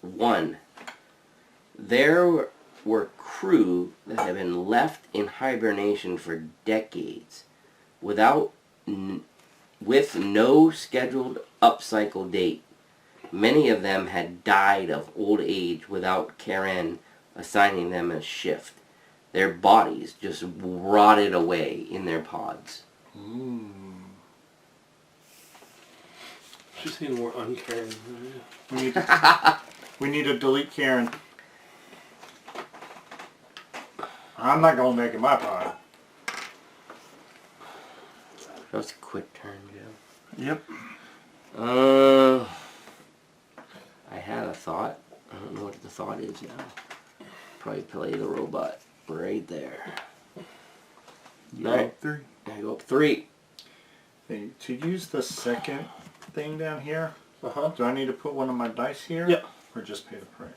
One. There were crew that had been left in hibernation for decades with no scheduled upcycle date. Many of them had died of old age without Karen assigning them a shift. Their bodies just rotted away in their pods. She seems more uncaring. We need to delete Karen. I'm not going back in my pod. That was a quick turn, Joe. Yep. I had a thought. I don't know what the thought is now. Probably play the robot right there. You No. go 3. I go up 3. Hey, to use the second thing down here, Uh-huh. do I need to put one of my dice here? Yep. Or just pay the price?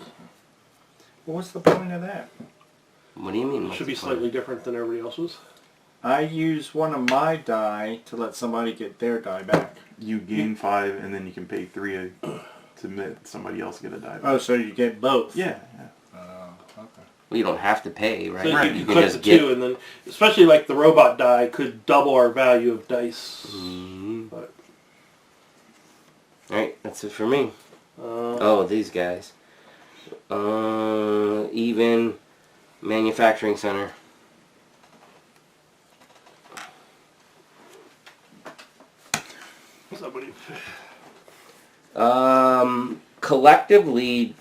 Well, what's the point of that? What do you mean? what's Should be the point? slightly different than everybody else's. I use one of my die to let somebody get their die back. You gain 5, and then you can pay 3 to let somebody else get a die back. Oh, so you get both? Yeah. Oh, okay. Well, you don't have to pay, right? So Right, you You can can click the just get... 2, and then, especially like the robot die could double our value of dice. Mhm. But, Alright, that's it for me. uh, Oh, these guys. Even manufacturing center. somebody. Collectively,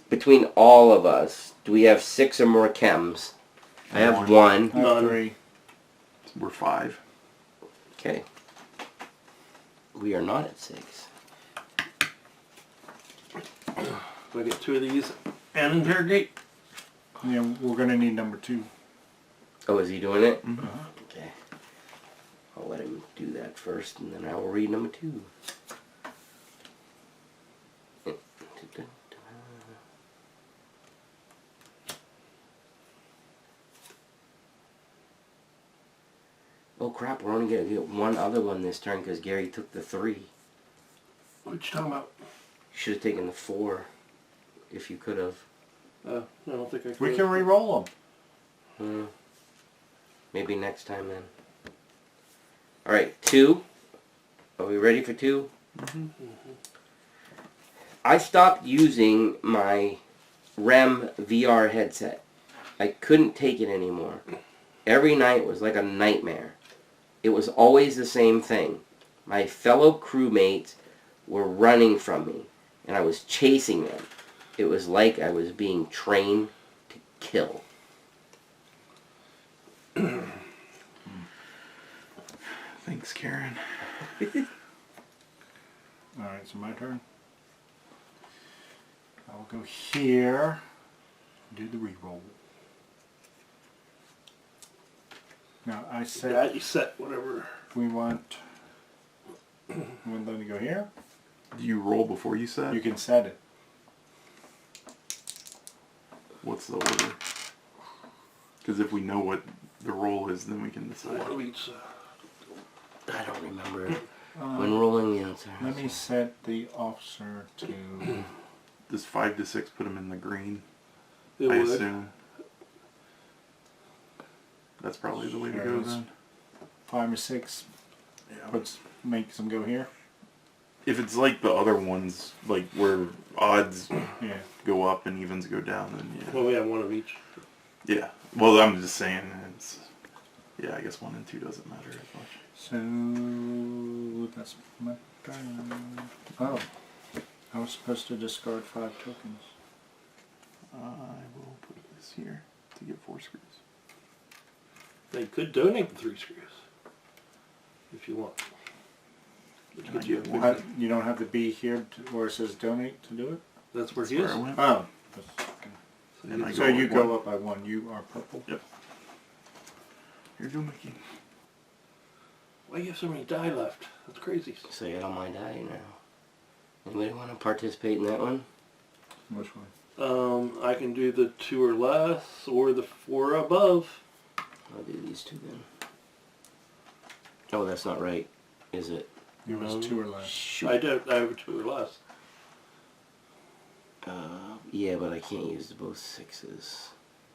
between all of us, do we have 6 or more chems? I have 1. I have None. 3. We're 5. Okay. We are not at 6. Do I get 2 of these and interrogate? Yeah, we're going to need number 2. Oh, is he doing it? Mhm. Okay. I'll let him do that first, and then I will read number 2. Oh crap, we're only going to get one other one this turn because Gary took the 3. What you talking about? You should have taken the 4 if you could have. I don't think I could. We can re-roll them. Maybe next time then. Alright, 2. Are we ready for 2? I stopped using my REM VR headset. I couldn't take it anymore. Every night was like a nightmare. It was always the same thing. My fellow crewmates were running from me, and I was chasing them. It was like I was being trained to kill. Thanks, Karen. Alright, so my turn. I'll go here. Do the re-roll. Now I said Yeah, you set whatever. we want them to go here. Do you roll before you set? You can set it. What's the order? Because if we know what the roll is, then we can decide. One of each. I don't remember it. When rolling the answer. Let me set the officer to... Does 5 to 6 put him in the green? It I would. assume. That's probably the way to go then. 5 or 6 Yeah. makes them go here. If it's like the other ones, like where odds Yeah. go up and evens go down, then yeah. Well, we have one of each. Yeah. Well, I'm just saying, it's... Yeah, I guess 1 and 2 doesn't matter as much. So that's my turn. Oh, I was supposed to discard 5 tokens. I will put this here to get 4 screws. They could donate the 3 screws if you want. Which Can I gets you get a one? big- You don't have to be here where it says donate to do it? That's where That's he where is. I went. Oh. And I So go you up go one. up by 1. You are purple. Yep. Here you go, Mickey. Why do you have so many die left? That's crazy. So I got all my die now. Anybody want to participate in that one? Which one? I can do the 2 or less, or the 4 above. I'll do these 2 then. Oh, that's not right, is it? It was 2 or less. Shoot. I have a 2 or less. Yeah, but I can't use both 6s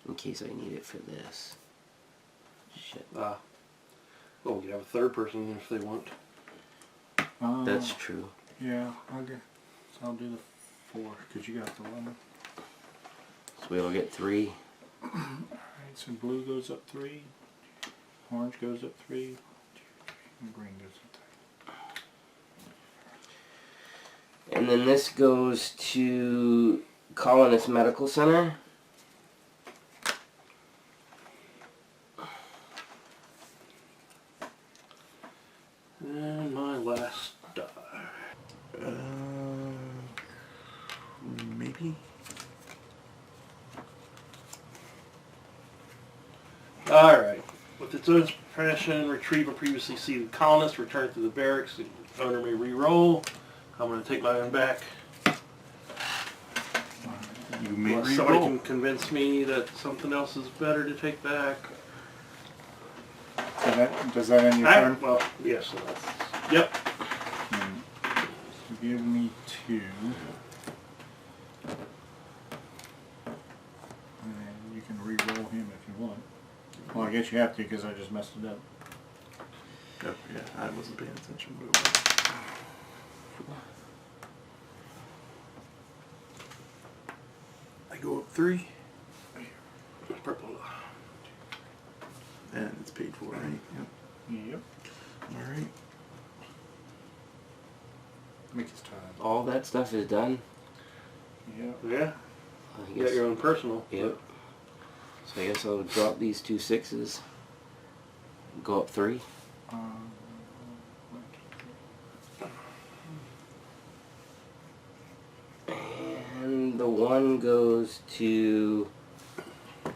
in case I need it for this. Shit. Well, we can have a third person if they want. That's true. Yeah, okay. So I'll do the 4 because you got the 1. So we all get 3. Alright, so blue goes up 3, orange goes up 3, and green goes up 3. And then this goes to Colonist Medical Center. And my last die. Maybe? Alright. With its own permission, retrieve a previously seated colonist, return it to the barracks. The owner may re-roll. I'm going to take my own back. You may Unless somebody re-roll. can convince me that something else is better to take back. So does that end your turn? Well, yes. So yep. So give me 2. And then you can re-roll him if you want. Well, I guess you have to because I just messed it up. Oh, yeah, I wasn't paying attention, but it was. I go up 3, Purple. and it's paid for, right? Yep. Yep. Alright. Make his time. All that stuff is done. Yep. Yeah. I You got your own personal. Yep. So I guess I'll drop these 2 6s. Go up 3. And the 1 goes to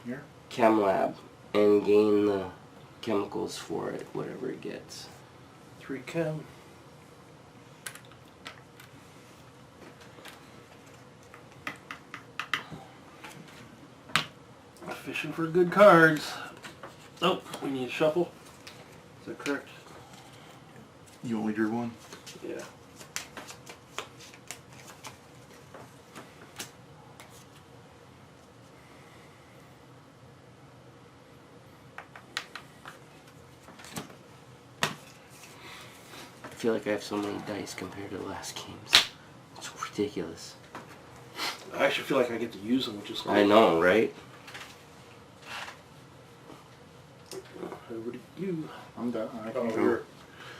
Here? Chem Lab and gain the chemicals for it, whatever it gets. 3 chem. Fishing for good cards. Oh, we need to shuffle. Is that correct? You only drew one? Yeah. I feel like I have so many dice compared to the last games. It's ridiculous. I actually feel like I get to use them, which is cool. I know, right? Over to you. I'm done. I Oh, can go. you're...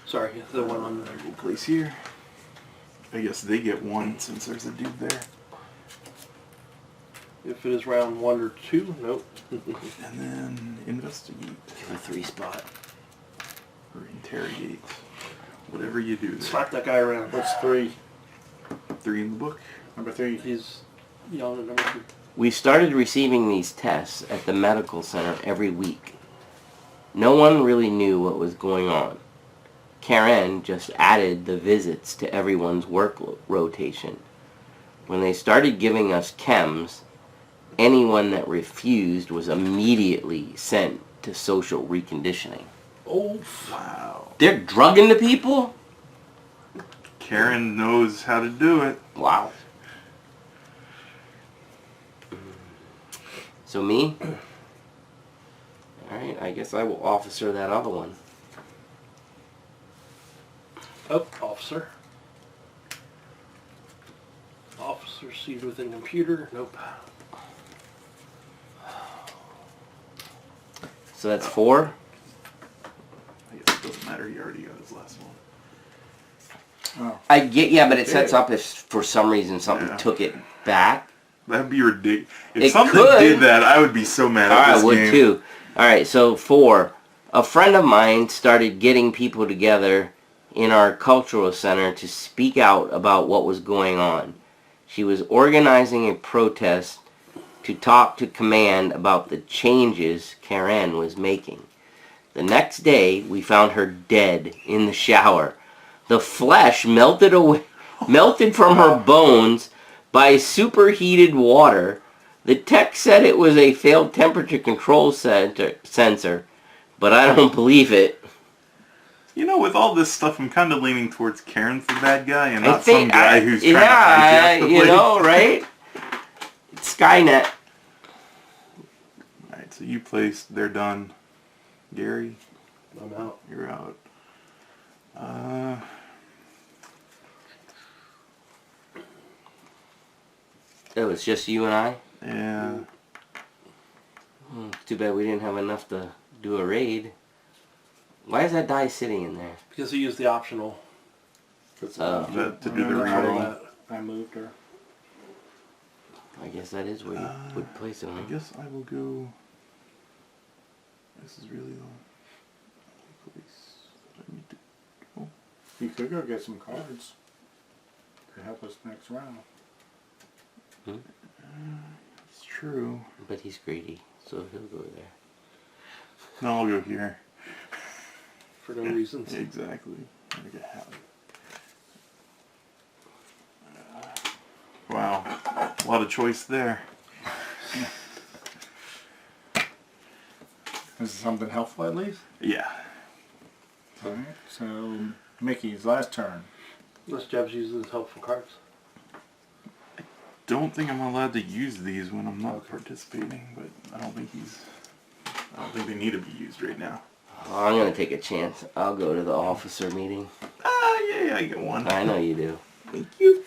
Sorry, the one on the... We'll place here. I guess they get one since there's a dude there. If it is round 1 or 2, nope. And then investigate Give a 3 spot. or interrogate. Whatever you do there. Slap that guy around. What's 3? 3 in the book. Number 3. He's yelling at number 2. We started receiving these tests at the medical center every week. No one really knew what was going on. Karen just added the visits to everyone's work rotation. When they started giving us chems, anyone that refused was immediately sent to social reconditioning. Oh, Wow. They're drugging the people? Karen knows how to do it. Wow. So me? Alright, I guess I will officer that other one. oh, officer. Officer seated within computer. Nope. So that's 4? I guess it doesn't matter. He already got his last one. Oh. I get, yeah, but it sets up if for some reason something Yeah. took it back. That'd be ridiculous. If It something could. did that, I would be so mad at I this would game. too. Alright, so 4. A friend of mine started getting people together in our cultural center to speak out about what was going on. She was organizing a protest to talk to command about the changes Karen was making. The next day, we found her dead in the shower. The flesh melted away, melted from her bones by superheated water. The tech said it was a failed temperature control sensor, but I don't believe it. You know, with all this stuff, I'm kind of leaning towards Karen's the bad guy and I not some think, guy who's trying to hijack the you place. know, right? It's Skynet. Alright, so you placed. They're done. Gary, I'm out. you're out. It was just you and I. Yeah. Too bad we didn't have enough to do a raid. Why is that die sitting in there? Because he used the optional. That's Oh. To do the Remember reroll. that. I moved her. I guess that is where you would place it. I Huh? guess I will go. This is really long. I need to- You could go get some cards to help us next round. It's true. But he's greedy, so he'll go there. No, I'll go here. For no reasons. Exactly. Gotta get Hallie. Wow. A lot of choice there. Is it something helpful at least? Yeah. Alright, so Mickey's last turn. Unless Jeb's using his helpful cards. Don't think I'm allowed to use these when I'm not participating, but I don't think they need to be used right now. Oh, I'm gonna take a chance. I'll go to the officer meeting. Yeah, I get one. I know you do. Thank you.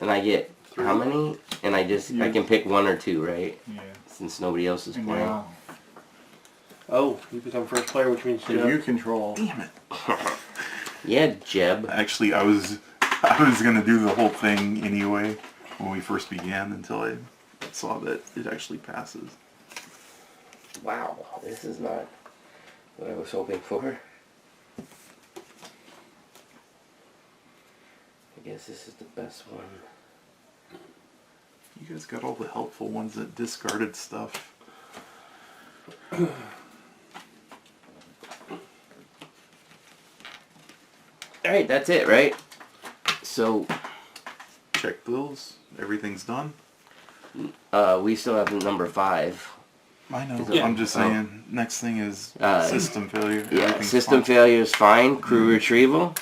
And I get how many? And I can pick 1 or 2, right? Yeah. Since nobody else is And playing. now, Oh, you become first player, which means so Jeb. you control. Damn it. Yeah, Jeb. Actually, I was gonna do the whole thing anyway when we first began until I saw that it actually passes. Wow, this is not what I was hoping for. I guess this is the best one. You guys got all the helpful ones that discarded stuff. Alright, that's it, right? So, Check those. Everything's done. we still have number 5. I know. Yeah. I'm just saying. Next thing is system failure. Yeah, Everything's system fine. failure is fine. Crew retrieval.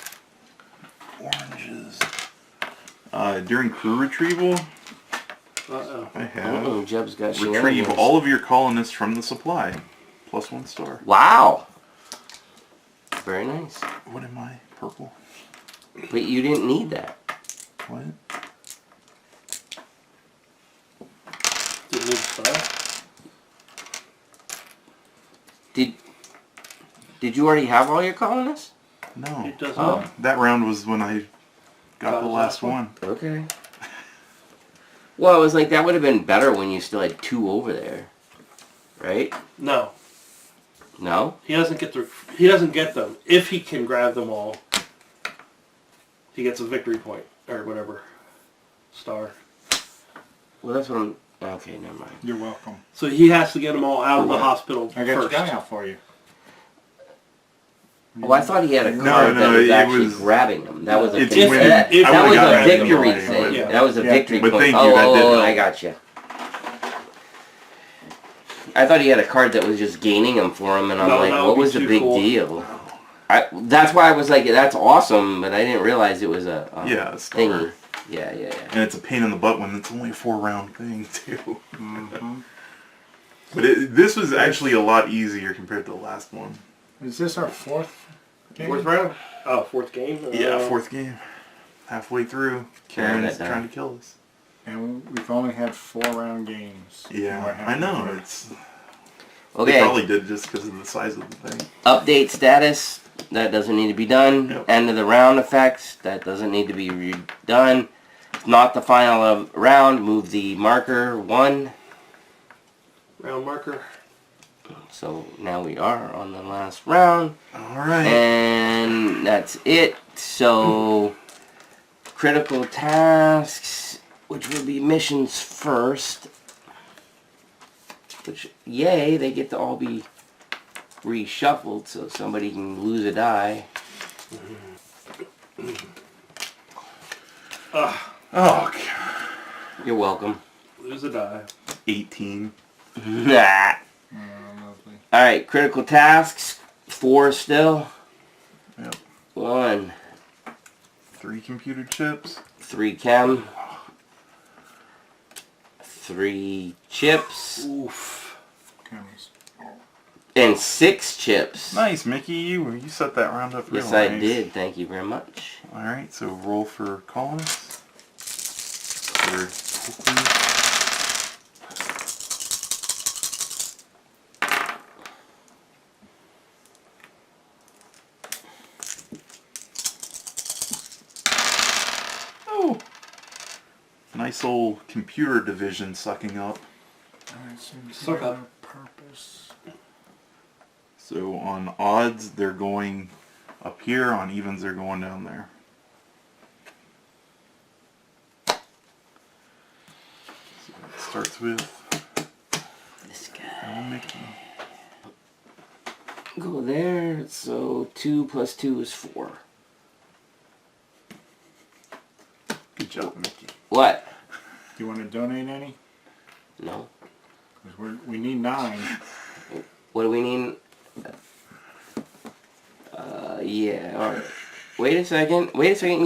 Oranges. During crew retrieval, Uh-oh. I have Oh, Jeb's got retrieve shenanigans. all of your colonists from the supply. +1 star. Wow. Very nice. What am I? Purple? But you didn't need that. What? Didn't need stuff. Did you already have all your colonists? No. It does Oh. not. That round was when I got the last one. Okay. Well, it was like that would have been better when you still had 2 over there, right? No. No. He doesn't get He doesn't get them. If he can grab them all, he gets a victory point or whatever star. Well, that's what I'm. Okay, never mind. You're welcome. So he has to get them all out of the hospital I got your first. guy out for you. Oh, I thought he had a No, card no, that was it actually was- grabbing them. That was a It's thing. when- That if that I was would've got a them victory already, thing. yeah. That was a Yeah. victory But point. thank you, Oh, that did oh, help. I got you. I thought he had a card that was just gaining them for him, and I'm No, like, that what would be was the too big cool. deal? That's why I was like, that's awesome, but I didn't realize it was a Yeah, a star. thingy. Yeah. And it's a pain in the butt when it's only a 4-round thing, too. Mm-hmm. But this was actually a lot easier compared to the last one. Is this our 4th game? Fourth round? Oh, fourth game? Yeah, 4th game. Halfway through, Karen's that trying down. to kill us. And we've only had 4-round games. Yeah, We're I know. having- It's They Okay. probably did just because of the size of the thing. Update status. That doesn't need to be done. Yep. End of the round effects. That doesn't need to be redone. It's not the final of round. Move the marker 1. Round marker. So now we are on the last round. Alright. And that's it. So critical tasks, which will be missions first. Which, yay, they get to all be reshuffled so somebody can lose a die. Oh, God. You're welcome. Lose a die. 18. Nah. Oh, lovely. Alright, critical tasks. 4 still. Yep. 1. 3 computer chips. 3 chem. 3 chips. Oof. Cameras. And 6 chips. Nice, Mickey. You set that round up real Yes, nice. I did. Thank you very much. Alright, so roll for colonists. Very quickly. Oh! Nice old computer division sucking up. Alright, so Suck up. purpose. So on odds, they're going up here. On evens, they're going down there. So it starts with This guy. Mickey. Go there. So 2 plus 2 is 4. Good job, Mickey. What? Do you want to donate any? No. 'Cause we need 9. What do we need? Yeah. Alright. Wait a second.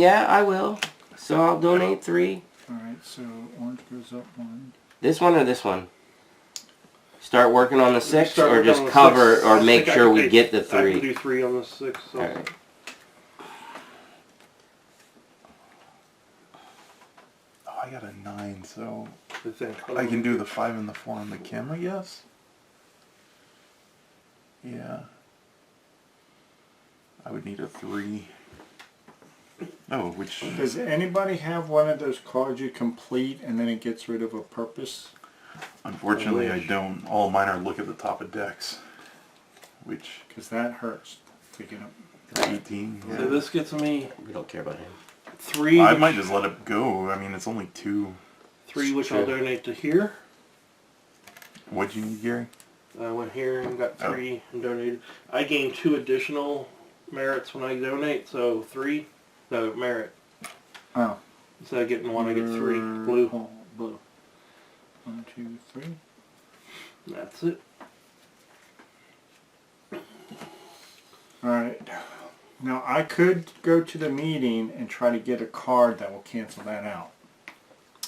Yeah, I will. So I'll donate 3. Alright, so orange goes up 1. This one or this one? Start working on the 6 Start or working just on the cover 6. or I make think I sure can we take- get the I can 3? do 3 on the 6. So. Alright. Oh, I got a 9, so I think. I can do the 5 and the 4 on the camera, yes? Yeah. I would need a 3. Oh, which... Does anybody have one of those cards you complete and then it gets rid of a purpose? Unfortunately, I wish. don't. All of mine are look at the top of decks. Which, Because that hurts. Picking up. 18. So Yeah. this gets me We don't care about him. 3. I might just let it go. I mean, it's only 2. 3, which I'll Sure. donate to here. What'd you need, Gary? I went here and got Oh. 3 and donated. I gain 2 additional merits when I donate, so 3. No, merit. Oh. Instead of getting 1, I get 3. Blue. Oh, blue. 1, 2, 3. That's it. Alright. Now I could go to the meeting and try to get a card that will cancel that out.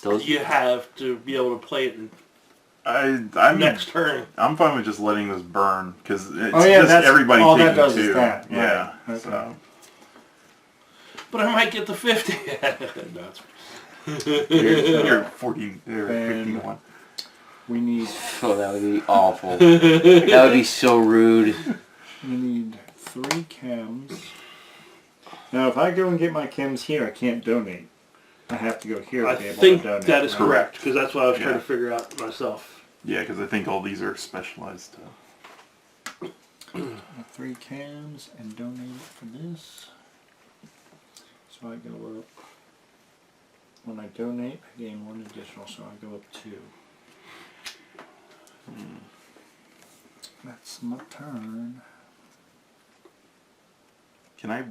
Those You have to be able to play it in I'm next turn. I'm fine with just letting this burn because it's Oh, yeah, just that's- everybody all taking that does two. is that, Yeah. right. So But I might get the 50. No, it's you're 14 or And- 15-1. We need oh, that would be awful. That would be so rude. 3 chems. Now if I go and get my chems here, I can't donate. I have to go here to I be able think to donate. that is right? correct, because that's what I was trying Yeah. to figure out myself. Yeah, because I think all these are specialized. 3 chems and donate it for this. So I go up. When I donate, I gain 1 additional, so I go up 2. That's my turn. Can I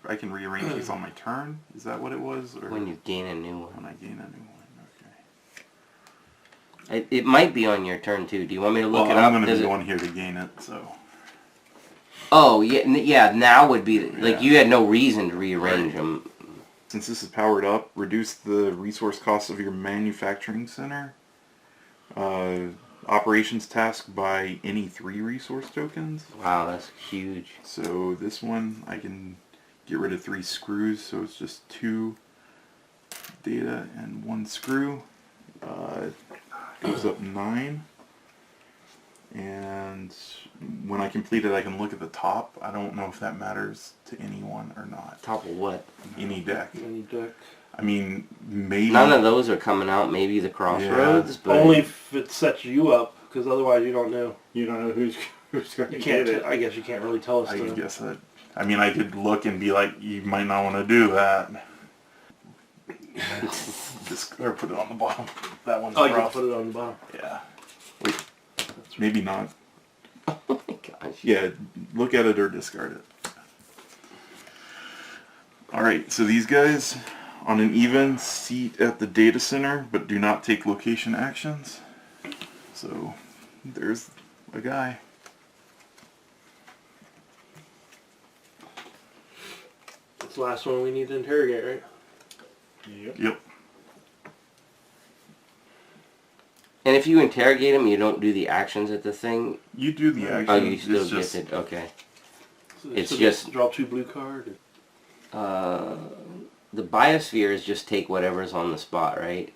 I can rearrange these on my turn? Is that what it was? Or When you gain a new one. when I gain a new one? Okay. It might be on your turn too. Do you want me to look Well, it up? I'm going to Does be it- the one here to gain it, so. Oh, yeah, yeah, now would be, like, Yeah. you had no reason to rearrange them. Since this is powered up, reduce the resource costs of your manufacturing center. Operations task by any 3 resource tokens. Wow, that's huge. So this one, I can get rid of 3 screws, so it's just 2 data and 1 screw. Goes up 9. And when I complete it, I can look at the top. I don't know if that matters to anyone or not. Top of what? Any deck. Any deck. I mean, maybe. None of those are coming out. Maybe the crossroads, but Only if it sets you up, because otherwise you don't know. You don't know who's going to You get can't. it. I guess you can't really tell us. I to- guess that. I mean, I could look and be like, you might not want to do that. Just or put it on the bottom. That one's Oh, you can rough. put it on the bottom. Yeah. Wait. Maybe not. oh my gosh. Yeah, look at it or discard it. Alright, so these guys, on an even, seat at the data center, but do not take location actions. So, there's a guy. That's the last one we need to interrogate, right? Yep. Yep. And if you interrogate them, you don't do the actions at the thing. You do the action. Oh, you still it's just, get it. Okay. So It's so just- draw 2 blue card. The biospheres just take whatever's on the spot, right?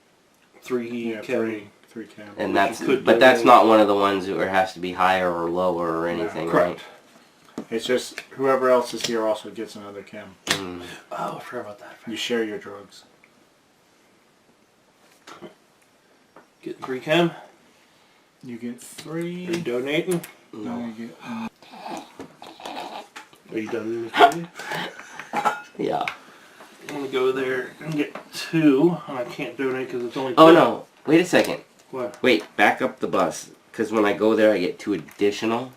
3 Yeah, carry. 3 chems. And Which that's, you could but that's donate. not one of the ones where it has to be higher or lower or anything, Correct. It's just whoever else is here also gets another chem. right? Mm. Oh, I forgot about that. You share your drugs. Get 3 chem. You get Are you 3. donating? Now you get Are you done? Mickey? Yeah. I'm gonna go there and get 2, and I can't donate because it's only 2. Oh no! Wait a second. What? Wait, back up the bus. Because when I go there, I get 2 additional.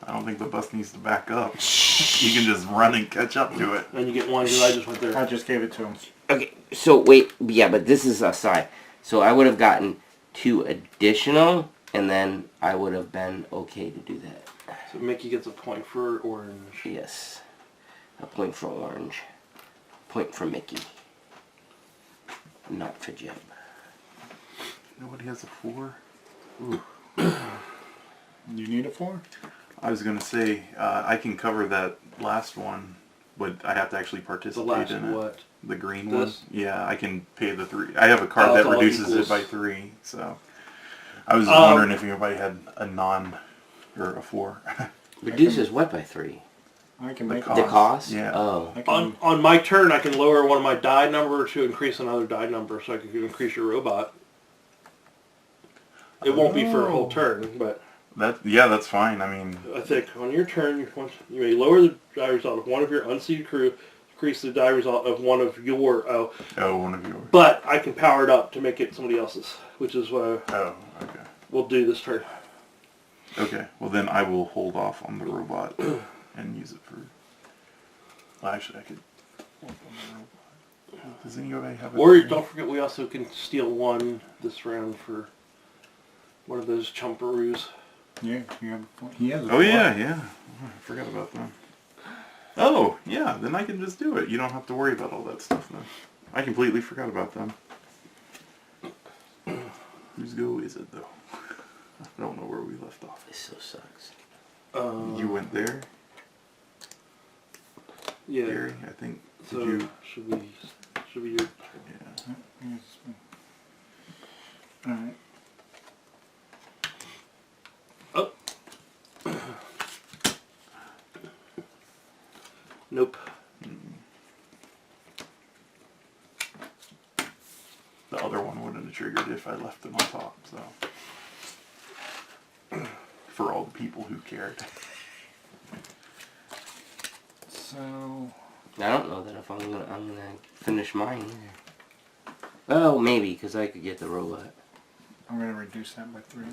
I don't think the bus needs to back up. You can just run and catch up to it. And you get 1 because I just went there. I just gave it to him. Okay, so wait, yeah, but this is aside. So I would have gotten 2 additional, and then I would have been okay to do that. So Mickey gets a point for orange. Yes. A point for orange. Point for Mickey. Not for Jim. Nobody has a 4? You need a 4? I was gonna say, I can cover that last one, but I have to actually The participate last in it. what? The green This? one? Yeah, I can pay the 3. I have a card Oh, that it's all reduces equals. it by 3, so. I was just wondering if anybody had a non, or a 4. Reduces what by 3? I can The make The cost? Yeah. Oh. I can, On my turn, I can lower one of my die number to increase another die number, so I can increase your robot. It won't be for a whole turn, but Yeah, that's fine. I mean, I think on your turn, you may lower the die result of one of your unseated crew, increase the die result of one of your. one of yours. But I can power it up to make it somebody else's, which is what Oh, okay. we'll do this turn. Okay, well then I will hold off on the robot and use it for... Well, actually, I could... hold on the robot. Does anybody have Or don't forget, we also can steal 1 this round for One of those chumperoos. Yeah, he has a Oh yeah, yeah. Oh, I forgot about that. Oh yeah, then I can just do it. You don't have to worry about all that stuff then. I completely forgot about them. Whose go is it though? I don't know where we left off. This so sucks. You went there, Yeah. Gary. I think. Did So you? should we do? Yeah. Alright. Oh. Nope. The other one wouldn't have triggered if I left them on top. So. For all the people who cared. So I don't know that if I'm gonna finish mine either. Well, maybe because I could get the robot. I'm gonna reduce that by 3.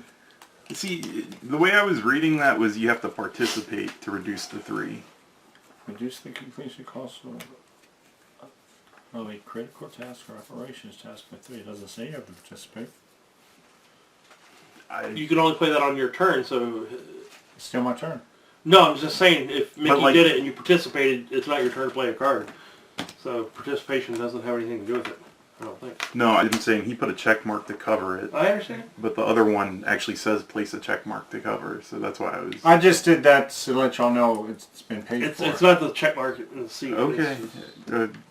See, the way I was reading that was you have to participate to reduce the 3. Reduce the completion cost of a critical task or operations task by 3. It doesn't say you have to participate. You can only play that on your turn, so... It's still my turn. No, I'm just saying, if Mickey like- did it and you participated, it's not your turn to play a card. So participation doesn't have anything to do with it, I don't think. No, I didn't say he put a check mark to cover it. I understand. But the other one actually says place a check mark to cover, so that's why I was... I just did that to let y'all know it's been paid for. It's not the check mark in the seat. Okay,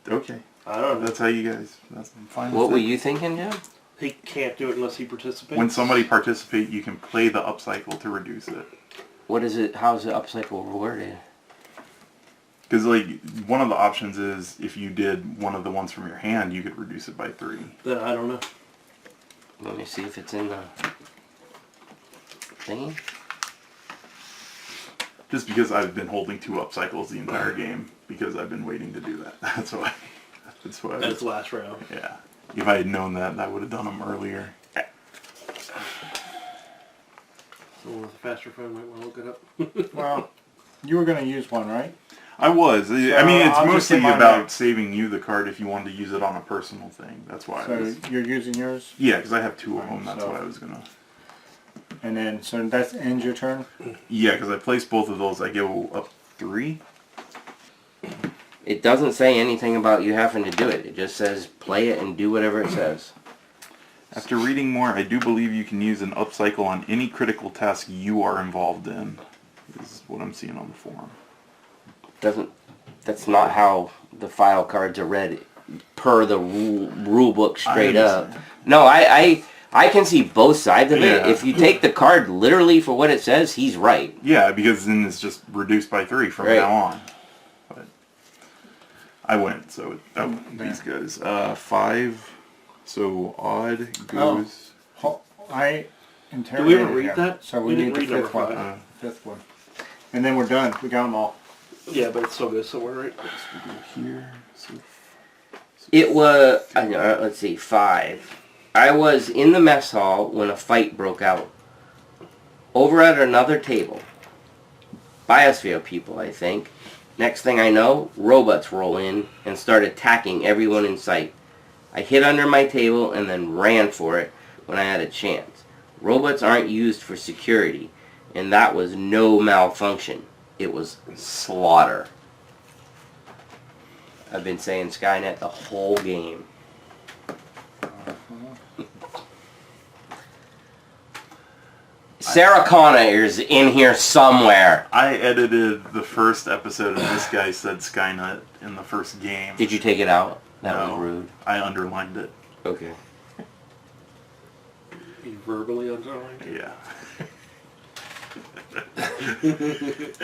okay. I don't know. That's how you guys... That's, I'm fine What with were it. you thinking, Jim? He can't do it unless he participates. When somebody participates, you can play the upcycle to reduce it. What is it? How's the upcycle rewarded? Because, like, one of the options is if you did one of the ones from your hand, you could reduce it by 3. Then I don't know. Let me see if it's in the thingy. Just because I've been holding 2 upcycles the entire game, because I've been waiting to do that. That's why. That's why. That's last round. Yeah. If I had known that, I would have done them earlier. Someone with a faster phone might want to look it up. Well, you were gonna use one, right? I was. I mean, it's I'll just mostly get mine about back. saving you the card if you wanted to use it on a personal thing. That's why I So was... you're using yours, Yeah, because I have 2 of them. That's So- why I was going to... and then so that ends your turn. Yeah, because I placed both of those. I go up 3. It doesn't say anything about you having to do it. It just says play it and do whatever it says. After reading more, I do believe you can use an upcycle on any critical task you are involved in. This is what I'm seeing on the forum. Doesn't. That's not how the file cards are read per the rule book straight up. understand. No, I can see both sides of it. Yeah. If you take the card literally for what it says, he's right. Yeah, because then it's just reduced by 3 from Right. now on. But I went, so these guys. 5. So odd goes. I Do interrogated we ever read him, that? So we We need didn't the read fifth number one. 5. 5th one, and then we're done. We got them all. Yeah, but it still goes somewhere, right? So we go here. So It was. Let's see, 5. I was in the mess hall when a fight broke out. Over at another table. Biosphere people, I think. Next thing I know, robots roll in and start attacking everyone in sight. I hid under my table and then ran for it when I had a chance. Robots aren't used for security, and that was no malfunction. It was slaughter. I've been saying Skynet the whole game. Sarah Connor is in here somewhere. I edited the first episode, and this guy said Skynet in the first game. Did you take it out? That No. was rude. I underlined it. Okay. You verbally underlined. Yeah.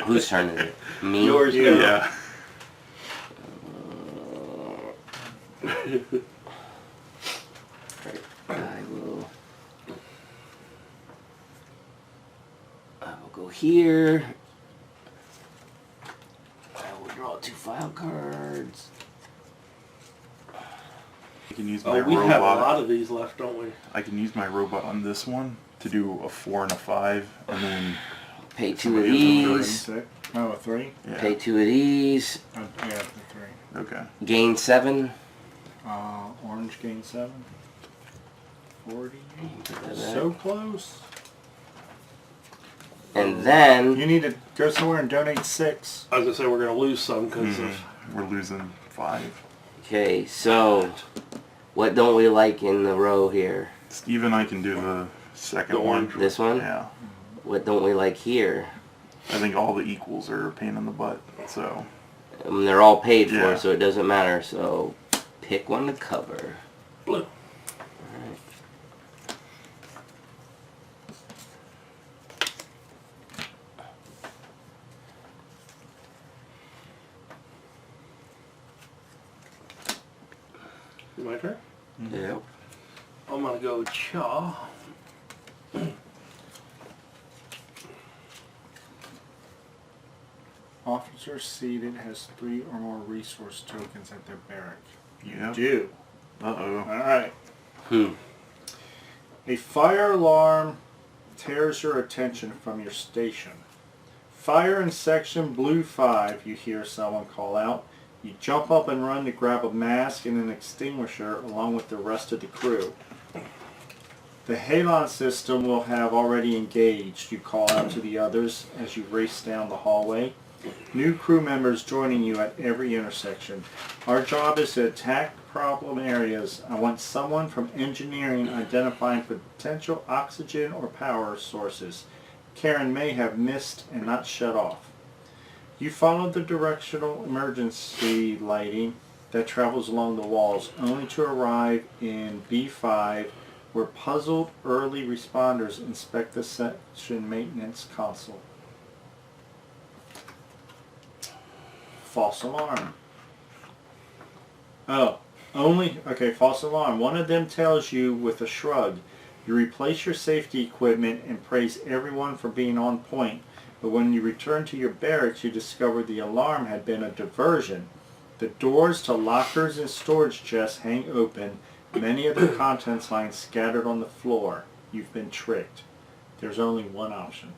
Whose turn is it? Me? Yours, Yeah. Yeah. Right. I will go here. I will draw 2 file cards. I can use my Oh, we have a lot robot. of these left, don't we? I can use my robot on this one to do a 4 and a 5, and then Pay 2 of Somebody else these. 6. No, a 3. yeah. Pay 2 of these. Yeah, the 3. Okay. Gain 7. Orange gain 7. 40. Put that back. So close. And then You need to go somewhere and donate 6. I was gonna say we're gonna lose some because of We're losing 5. okay, so what don't we like in the row here? Steve and I can do the second The one. orange This one? Yeah. What don't we like here? I think all the equals are a pain in the butt. So They're all paid for, Yeah. so it doesn't matter. So pick one to cover. blue. My turn. Yep. I'm gonna go Chaw. Officer seated has 3 or more resource tokens at their barrack. You Yep. do. Uh-oh. Alright. Hmm. A fire alarm tears your attention from your station. Fire in section blue 5, you hear someone call out. You jump up and run to grab a mask and an extinguisher along with the rest of the crew. The halon system will have already engaged. You call out to the others as you race down the hallway. New crew members joining you at every intersection. Our job is to attack problem areas. I want someone from engineering identifying potential oxygen or power sources. Karen may have missed and not shut off. You follow the directional emergency lighting that travels along the walls, only to arrive in B5, where puzzled early responders inspect the section maintenance console. False alarm. False alarm. One of them tells you with a shrug. You replace your safety equipment and praise everyone for being on point. But when you return to your barracks, you discover the alarm had been a diversion. The doors to lockers and storage chests hang open, many of their contents lying scattered on the floor. You've been tricked. There's only one option.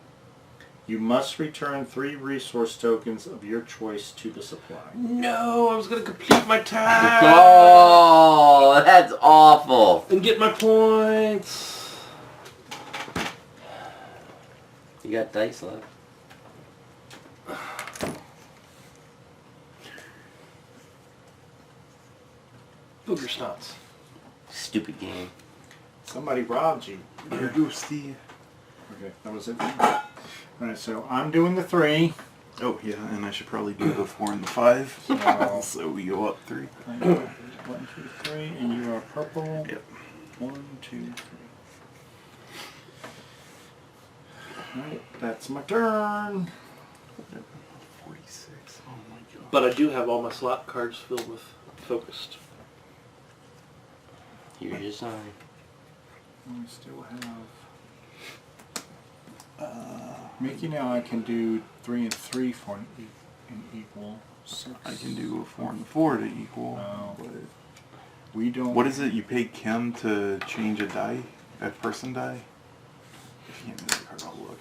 You must return 3 resource tokens of your choice to the supply. No, I was gonna complete my task Oh, that's awful. and get my points. You got dice left. Booger stunts. Stupid game. Somebody robbed you. Here goes Steve. Okay, that was it. Alright, so I'm doing the 3. Oh, yeah, and I should probably do the 4 and the 5. So, So we go up 3. 1, 2, 3, and you are purple. Yep. 1, 2, 3. Alright, that's my turn. 46. Oh my god. But I do have all my slot cards filled with focused. Here's your sign. We still have. Mickey, now I can do 3 and 3 for an equal 6. I can do a 4 and a 4 to equal. No. But We don't. what is it? You pay Kim to change a die? A person die? If you give me the card, I'll look.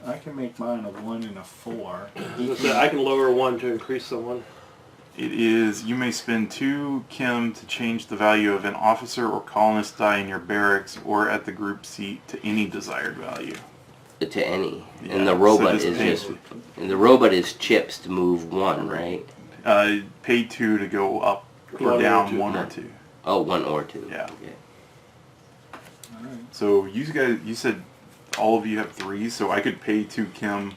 I can make mine a 1 and a 4. I can lower 1 to increase someone. It is, you may spend 2 Kim to change the value of an officer or colonist die in your barracks or at the group seat to any desired value. To any. Yeah, And the so robot just is pay- just... And the robot is chips to move 1, right? Pay 2 to go up or 1 or down 2. 1 or 2. Oh, 1 or 2. Yeah. Okay. Alright. So you guys, you said all of you have 3, so I could pay 2 Kim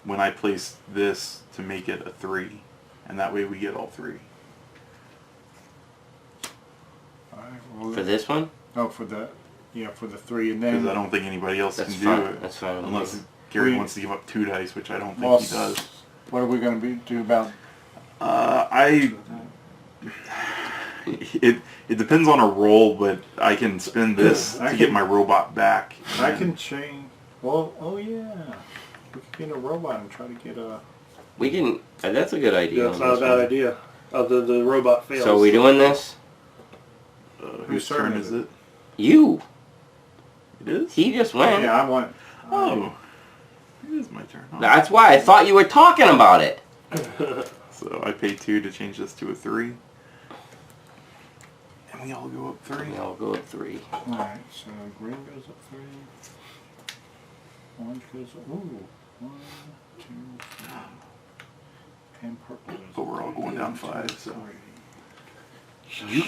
when I place this to make it a 3, and that way we get all 3. Alright, well, For this one? oh, for the 3, and Because then I don't think anybody else That's can do fine. it. That's fine with Unless me. Gary We- wants to give up 2 dice, which I don't think well, he does. what are we going to do about It depends on a roll, but I can spend this I to get can- my robot back. I can change. Well, oh yeah, we could get a robot and try to get a. We can... that's a good idea. Yeah, it's on not a this bad one. idea. The robot fails. So are we doing this? Whose turn is it? You. It is? He just went. Yeah, I want. Oh. It is my turn. Huh? That's why I thought you were talking about it. So I pay 2 to change this to a 3. And we all go up 3. I'll go with 3. All right, so green goes up 3. Orange goes, ooh, 1, 2, 3. And purple goes. But we're all going down 5, so.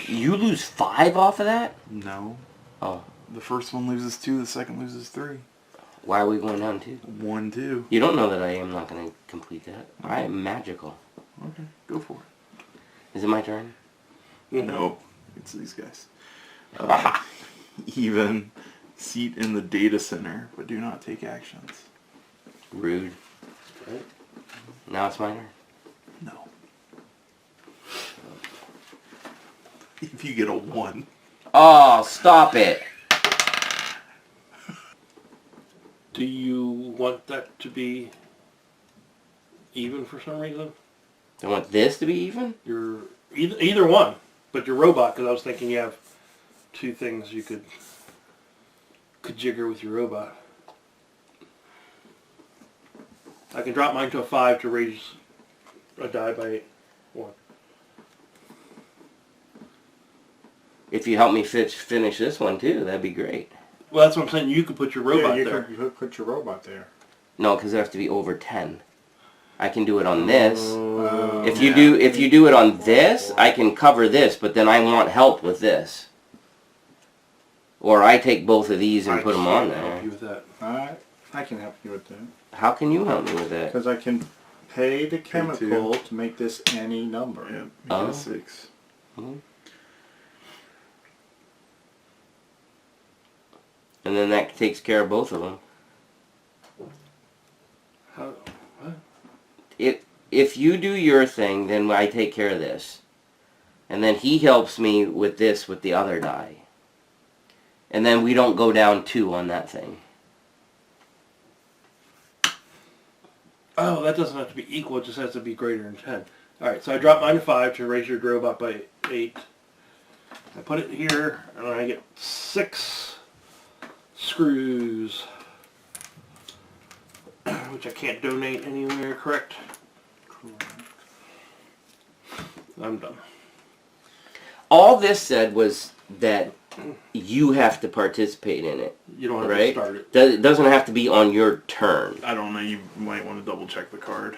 You lose 5 off of that? No. Oh. The first one loses 2, the second loses 3. Why are we going down 2? 1, 2. You don't know that I am not going to complete that. I am magical. Okay, go for it. Is it my turn? No, it's these guys. Even seat in the data center, but do not take actions. Rude. Right. Now it's my turn. No. If you get a 1. Oh, stop it. Do you want that to be even for some reason? I want this to be even? Your either one, but your robot, because I was thinking you have 2 things you could jigger with your robot. I can drop mine to a 5 to raise a die by 1. If you help me finish this one too, that'd be great. Well, that's what I'm saying. You could put your robot you there. could put your robot there. No, because it has to be over 10. I can do it on this. If yeah. you do it on this, I can cover this, but then I want help with this. Or I take both of these and I put them on can't help there. you with that. I can help you with that. How can you help me with that? Because I can pay the chemical to make this any number. Yeah, Oh. 6. And then that takes care of both of them. How? What? If you do your thing, then I take care of this. And then he helps me with this with the other die. And then we don't go down 2 on that thing. Oh, that doesn't have to be equal. It just has to be greater than 10. All right, so I drop mine to 5 to raise your robot by 8. I put it here, and I get 6 screws, which I can't donate anywhere, correct? I'm done. All this said was that you have to participate in it, You don't have right? to start it. It doesn't have to be on your turn. I don't know, you might want to double check the card.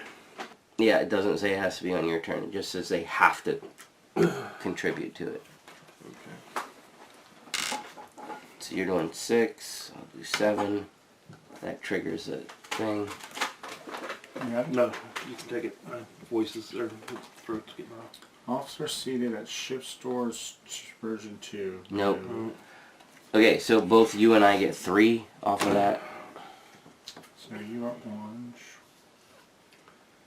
Yeah, it doesn't say it has to be on your turn. It just says they have to contribute to it. Okay. So you're doing 6, I'll do 7. That triggers a thing. No, you can take it. Voices or throats getting off. Officer seated at ship stores version 2. Nope. Okay, so both you and I get 3 off of that. So you are orange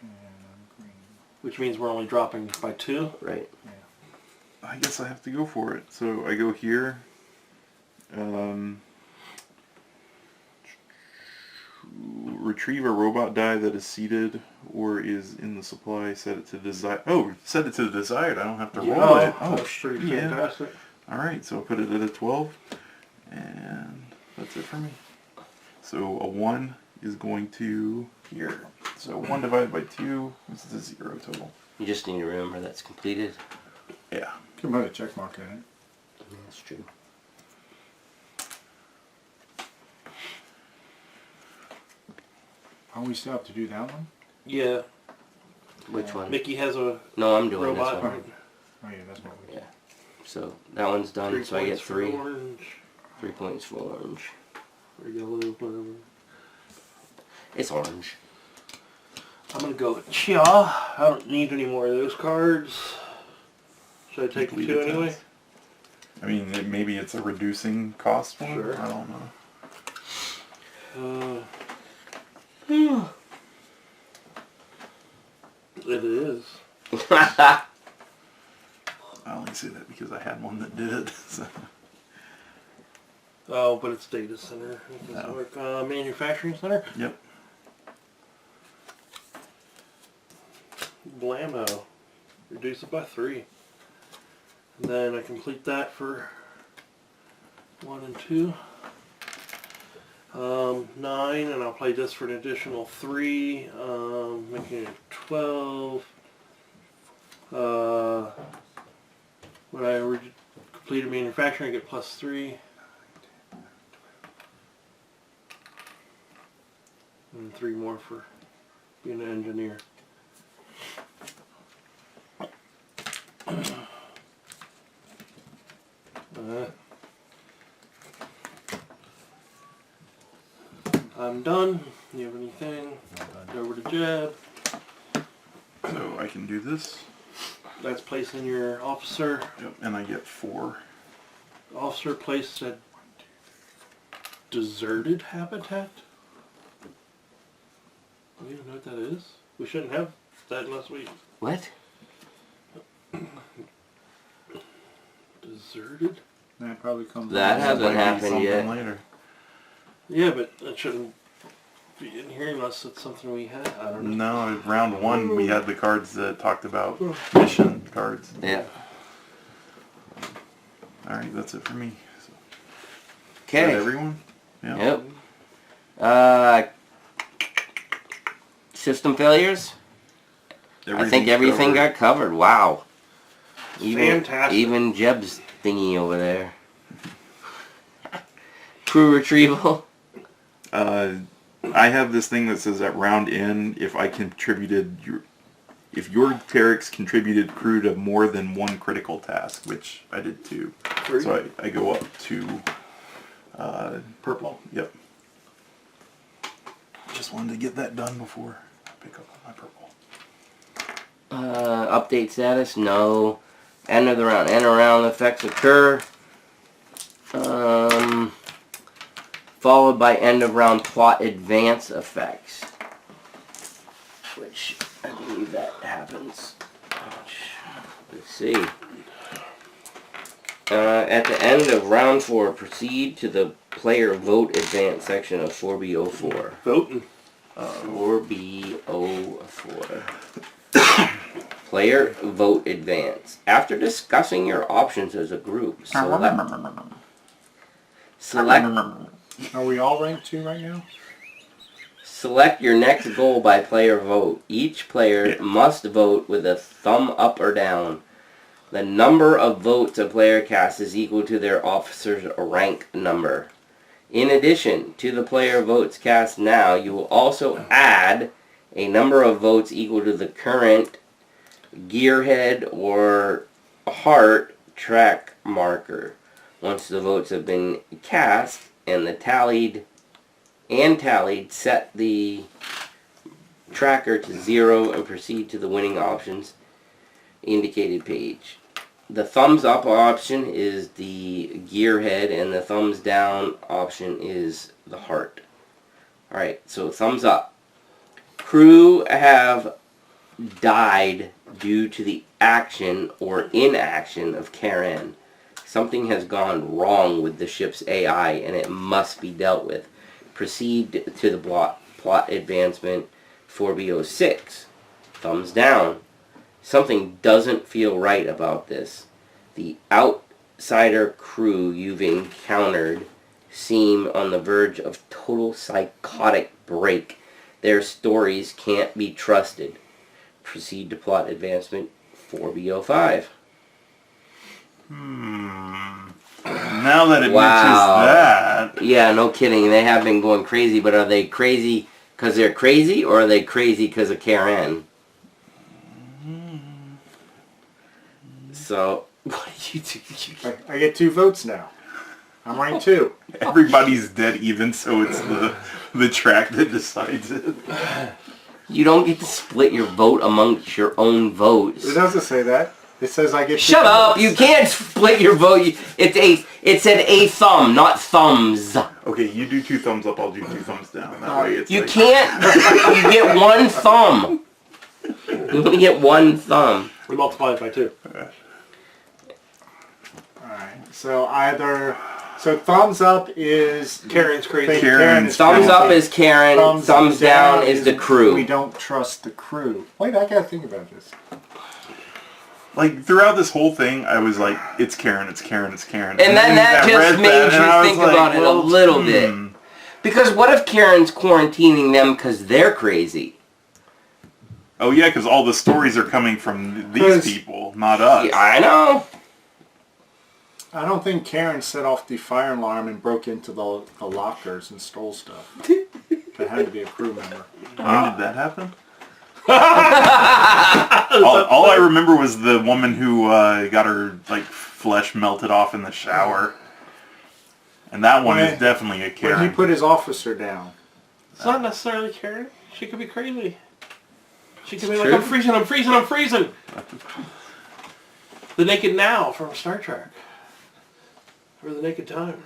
and I'm green. Which means we're only dropping by 2. Right. I guess I have to go for it. So I go here. Retrieve a robot die that is seated or is in the supply. Set it to desired. Oh, set it to the desired. I don't have to roll it. Oh, that's pretty yeah. fantastic. All right, so I'll put it at a 12, and that's it for me. So a 1 is going to here. So 1 divided by 2 is the 0 total. You just need to remember that's completed. Yeah. You can put a check mark in it. Yeah, that's true. Oh, we still have to do that one? Yeah. Which one? Mickey has a No, I'm doing robot. this one. Oh yeah, that's what we Yeah. So that one's done, 3 so I get points for 3. orange, 3 points for orange. or yellow, whatever. It's orange. I'm gonna go with Chia. I don't need any more of those cards. Should I take the Complete 2 a anyway? task. I mean, maybe it's a reducing cost one. Sure. I don't know. It is. I only say that because I had one that did. So. Oh, but it's data center. It doesn't No. work. Manufacturing center. Yep. Blammo. Reduce it by 3. And then I complete that for 1 and 2. 9, and I'll play this for an additional 3, making it 12. When I completed manufacturing, I get plus 3. And 3 more for being an engineer. I'm done. You have anything? Over to Jeb. So I can do this. That's placing your officer. Yep, and I get 4. Officer placed at deserted habitat. We don't know what that is. We shouldn't have that unless we What? deserted. That probably comes. That along. hasn't Might be happened something yet. later. Yeah, but it shouldn't be in here unless it's something we had. I don't know. No, round 1 we had the cards that talked about mission cards. Yeah. Alright, that's it for me. So, is that Okay. everyone? Yeah. Yep. System failures? I think everything covered. got covered. Wow. Fantastic. Even Jeb's thingy over there. Crew retrieval. I have this thing that says at round end, if your Terex contributed crew to more than 1 critical task, which I did 2. 3. So I go up to Purple. Yep. Just wanted to get that done before I pick up on my purple. Update status? No. End of the round. End of round effects occur. Followed by end of round plot advance effects. Which I believe that happens. Let's see. At the end of round 4, proceed to the player vote advance section of 4B04. Voting. 4B04. Player vote advance. After discussing your options as a group, select Are we all ranked 2 right now? select your next goal by player vote. Each player must vote with a thumb up or down. The number of votes a player casts is equal to their officer's rank number. In addition to the player votes cast now, you will also add a number of votes equal to the current gearhead or heart track marker. Once the votes have been cast and tallied, set the tracker to 0 and proceed to the winning options indicated page. The thumbs up option is the gearhead and the thumbs down option is the heart. Alright, so thumbs up. Crew have died due to the action or inaction of Karen. Something has gone wrong with the ship's AI and it must be dealt with. Proceed to the plot advancement 4B06. Thumbs down. Something doesn't feel right about this. The outsider crew you've encountered seem on the verge of total psychotic break. Their stories can't be trusted. Proceed to plot advancement 4B05. Now that it Wow. mentions that, Yeah, no kidding. They have been going crazy, but are they crazy because they're crazy, or are they crazy because of Karen? So, what do you do? I get 2 votes now. I'm ranked 2. everybody's dead even, so it's the track that decides it. You don't get to split your vote amongst your own votes. It doesn't say that. It says I get 2 Shut up! votes. You can't split your vote. It said a thumb, not thumbs. Okay, you do 2 thumbs up, I'll do 2 thumbs down. That way it's You like, can't. You get 1 thumb. You only get 1 thumb. We multiply it by 2. Alright, so thumbs up is Karen's crazy. think Karen is Thumbs crazy. up is Karen. Thumbs down is the crew. We don't trust the crew. Wait, I gotta think about this. like throughout this whole thing, I was like, it's Karen, it's Karen, it's Karen. And then that I just read made that, and I you was think like, about it a well, little bit. Because what if Karen's quarantining them because they're crazy? Oh yeah, because all the stories are coming from these 'Cause- people, not us. Yeah, I know. I don't think Karen set off the fire alarm and broke into the lockers and stole stuff. It had to be a crew member. When did that happen? all I remember was the woman who got her like flesh melted off in the shower, and that one is definitely a Karen. When he put his officer down. It's not necessarily Karen. She could be crazy. She could be It's like, true. I'm freezing, I'm freezing, I'm freezing. The Naked Now from Star Trek. Or The Naked Time.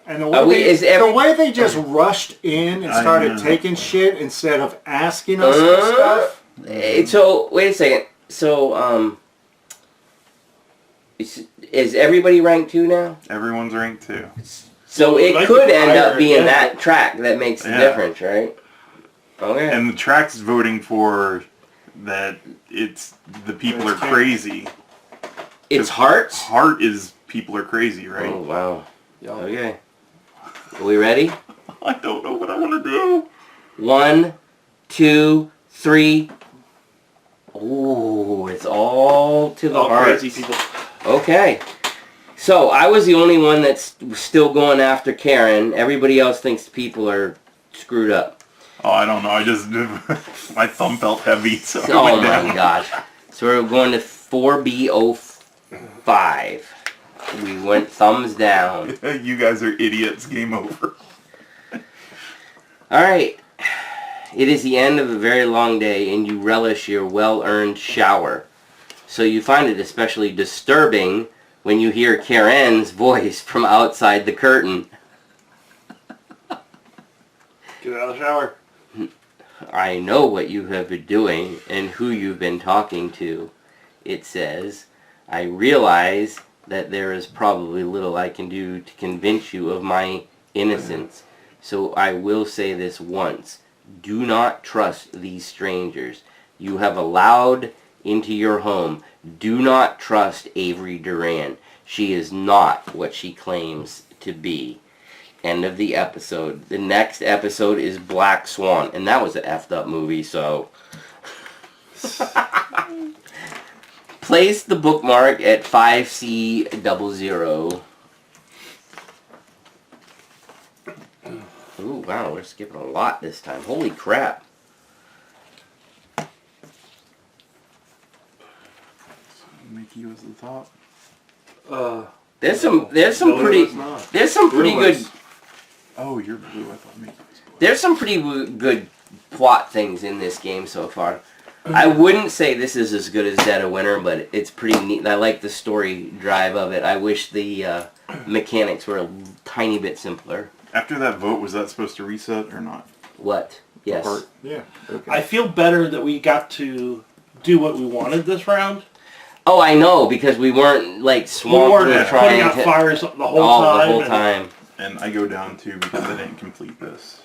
And the way, the way they just rushed in and I started know. taking shit instead of asking us for stuff. So wait a second. So is everybody ranked 2 now? Everyone's ranked 2. So it Like could end higher, up being yeah. that track that makes the Yeah. difference, right? Okay. And the track's voting for that. It's the people are crazy. It's hearts. Heart is people are crazy, right? Oh wow. Yeah. Okay. Are we ready? I don't know what I want to do. 1, 2, 3. Oh, it's all to the All hearts. crazy people. Okay. So I was the only one that's still going after Karen. Everybody else thinks people are screwed up. Oh, I don't know. I just my thumb felt heavy, so it Oh went my down. gosh. So we're going to 4B05. We went thumbs down. You guys are idiots. Game over. Alright. It is the end of a very long day and you relish your well-earned shower. So you find it especially disturbing when you hear Karen's voice from outside the curtain. Get out of the shower. I know what you have been doing and who you've been talking to. It says, I realize that there is probably little I can do to convince you of my innocence. So I will say this once. Do not trust these strangers you have allowed into your home. Do not trust Avery Duran. She is not what she claims to be. End of the episode. The next episode is Black Swan, and that was an effed up movie, so... Place the bookmark at 5C00. Ooh, wow, we're skipping a lot this time. Holy crap. Mickey was the top. There's some No, pretty it's not. there's some pretty Blue good was- Oh, you're blue. I thought Mickey was blue. there's some pretty good plot things in this game so far. I wouldn't say this is as good as Dead of Winter, but it's pretty neat. I like the story drive of it. I wish the mechanics were a tiny bit simpler. After that vote, was that supposed to reset or not? What? Yes. Part- Yeah. Okay. I feel better that we got to do what we wanted this round. Oh, I know, because we weren't like We swamped weren't with putting trying out to fires the whole all time. the whole and- time. And I go down too because I didn't complete this.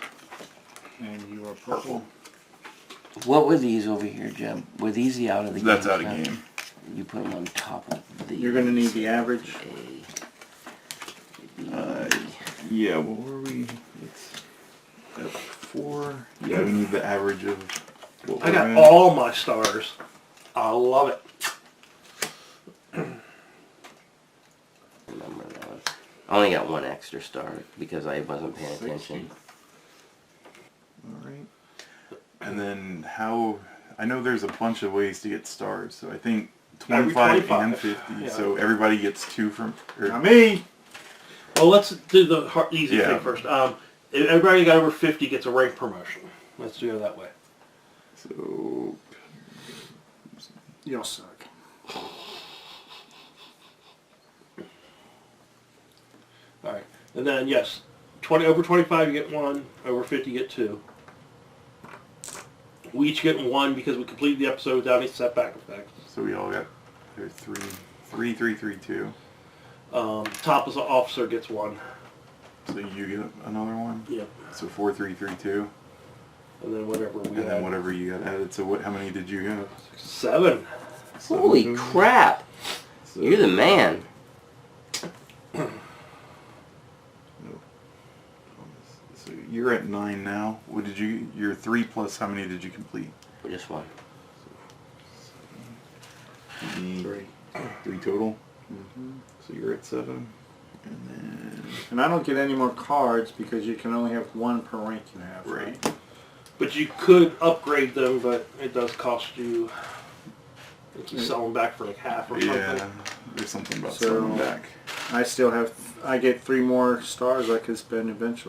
And you are purple. What were these over here, Jeb? Were these the out of the game? That's out of game. You put them on top of the... You're going to need the average. Yeah, what were we? It's at 4. Yeah, we need the average of what I we're got at. all my stars. I love it. Remember those. I only got 1 extra star because I wasn't paying attention. Alright. And then how... I know there's a bunch of ways to get stars, so I think 25 and 50. Yeah. So everybody gets 2 from... Not me. Well, let's do the easy Yeah. thing first. If everybody got over 50 gets a rank promotion. Let's do it that way. So... You'll suck. All right, and then yes, over 25 you get 1, over 50 you get 2. We each get 1 because we completed the episode without any setback effects. So we all got... There's 3. 3, 3, 3, 2. Top as an officer gets 1. So you get another one? Yeah, So 4, 3, 3, 2. and then whatever we And had. then whatever you got added. So what? How many did you get? 7. Holy So- crap! so- You're the man. So you're at 9 now. What did you? You're 3 plus. How many did you complete? Just 1. 3 total. So you're at 7. And I don't get any more cards because you can only have one per rank you have. Right. But you could upgrade them, but it does cost you. I think you sell them back for like half or Yeah. something. There's something about So- selling back. I still have, I get 3 more stars I could spend eventually.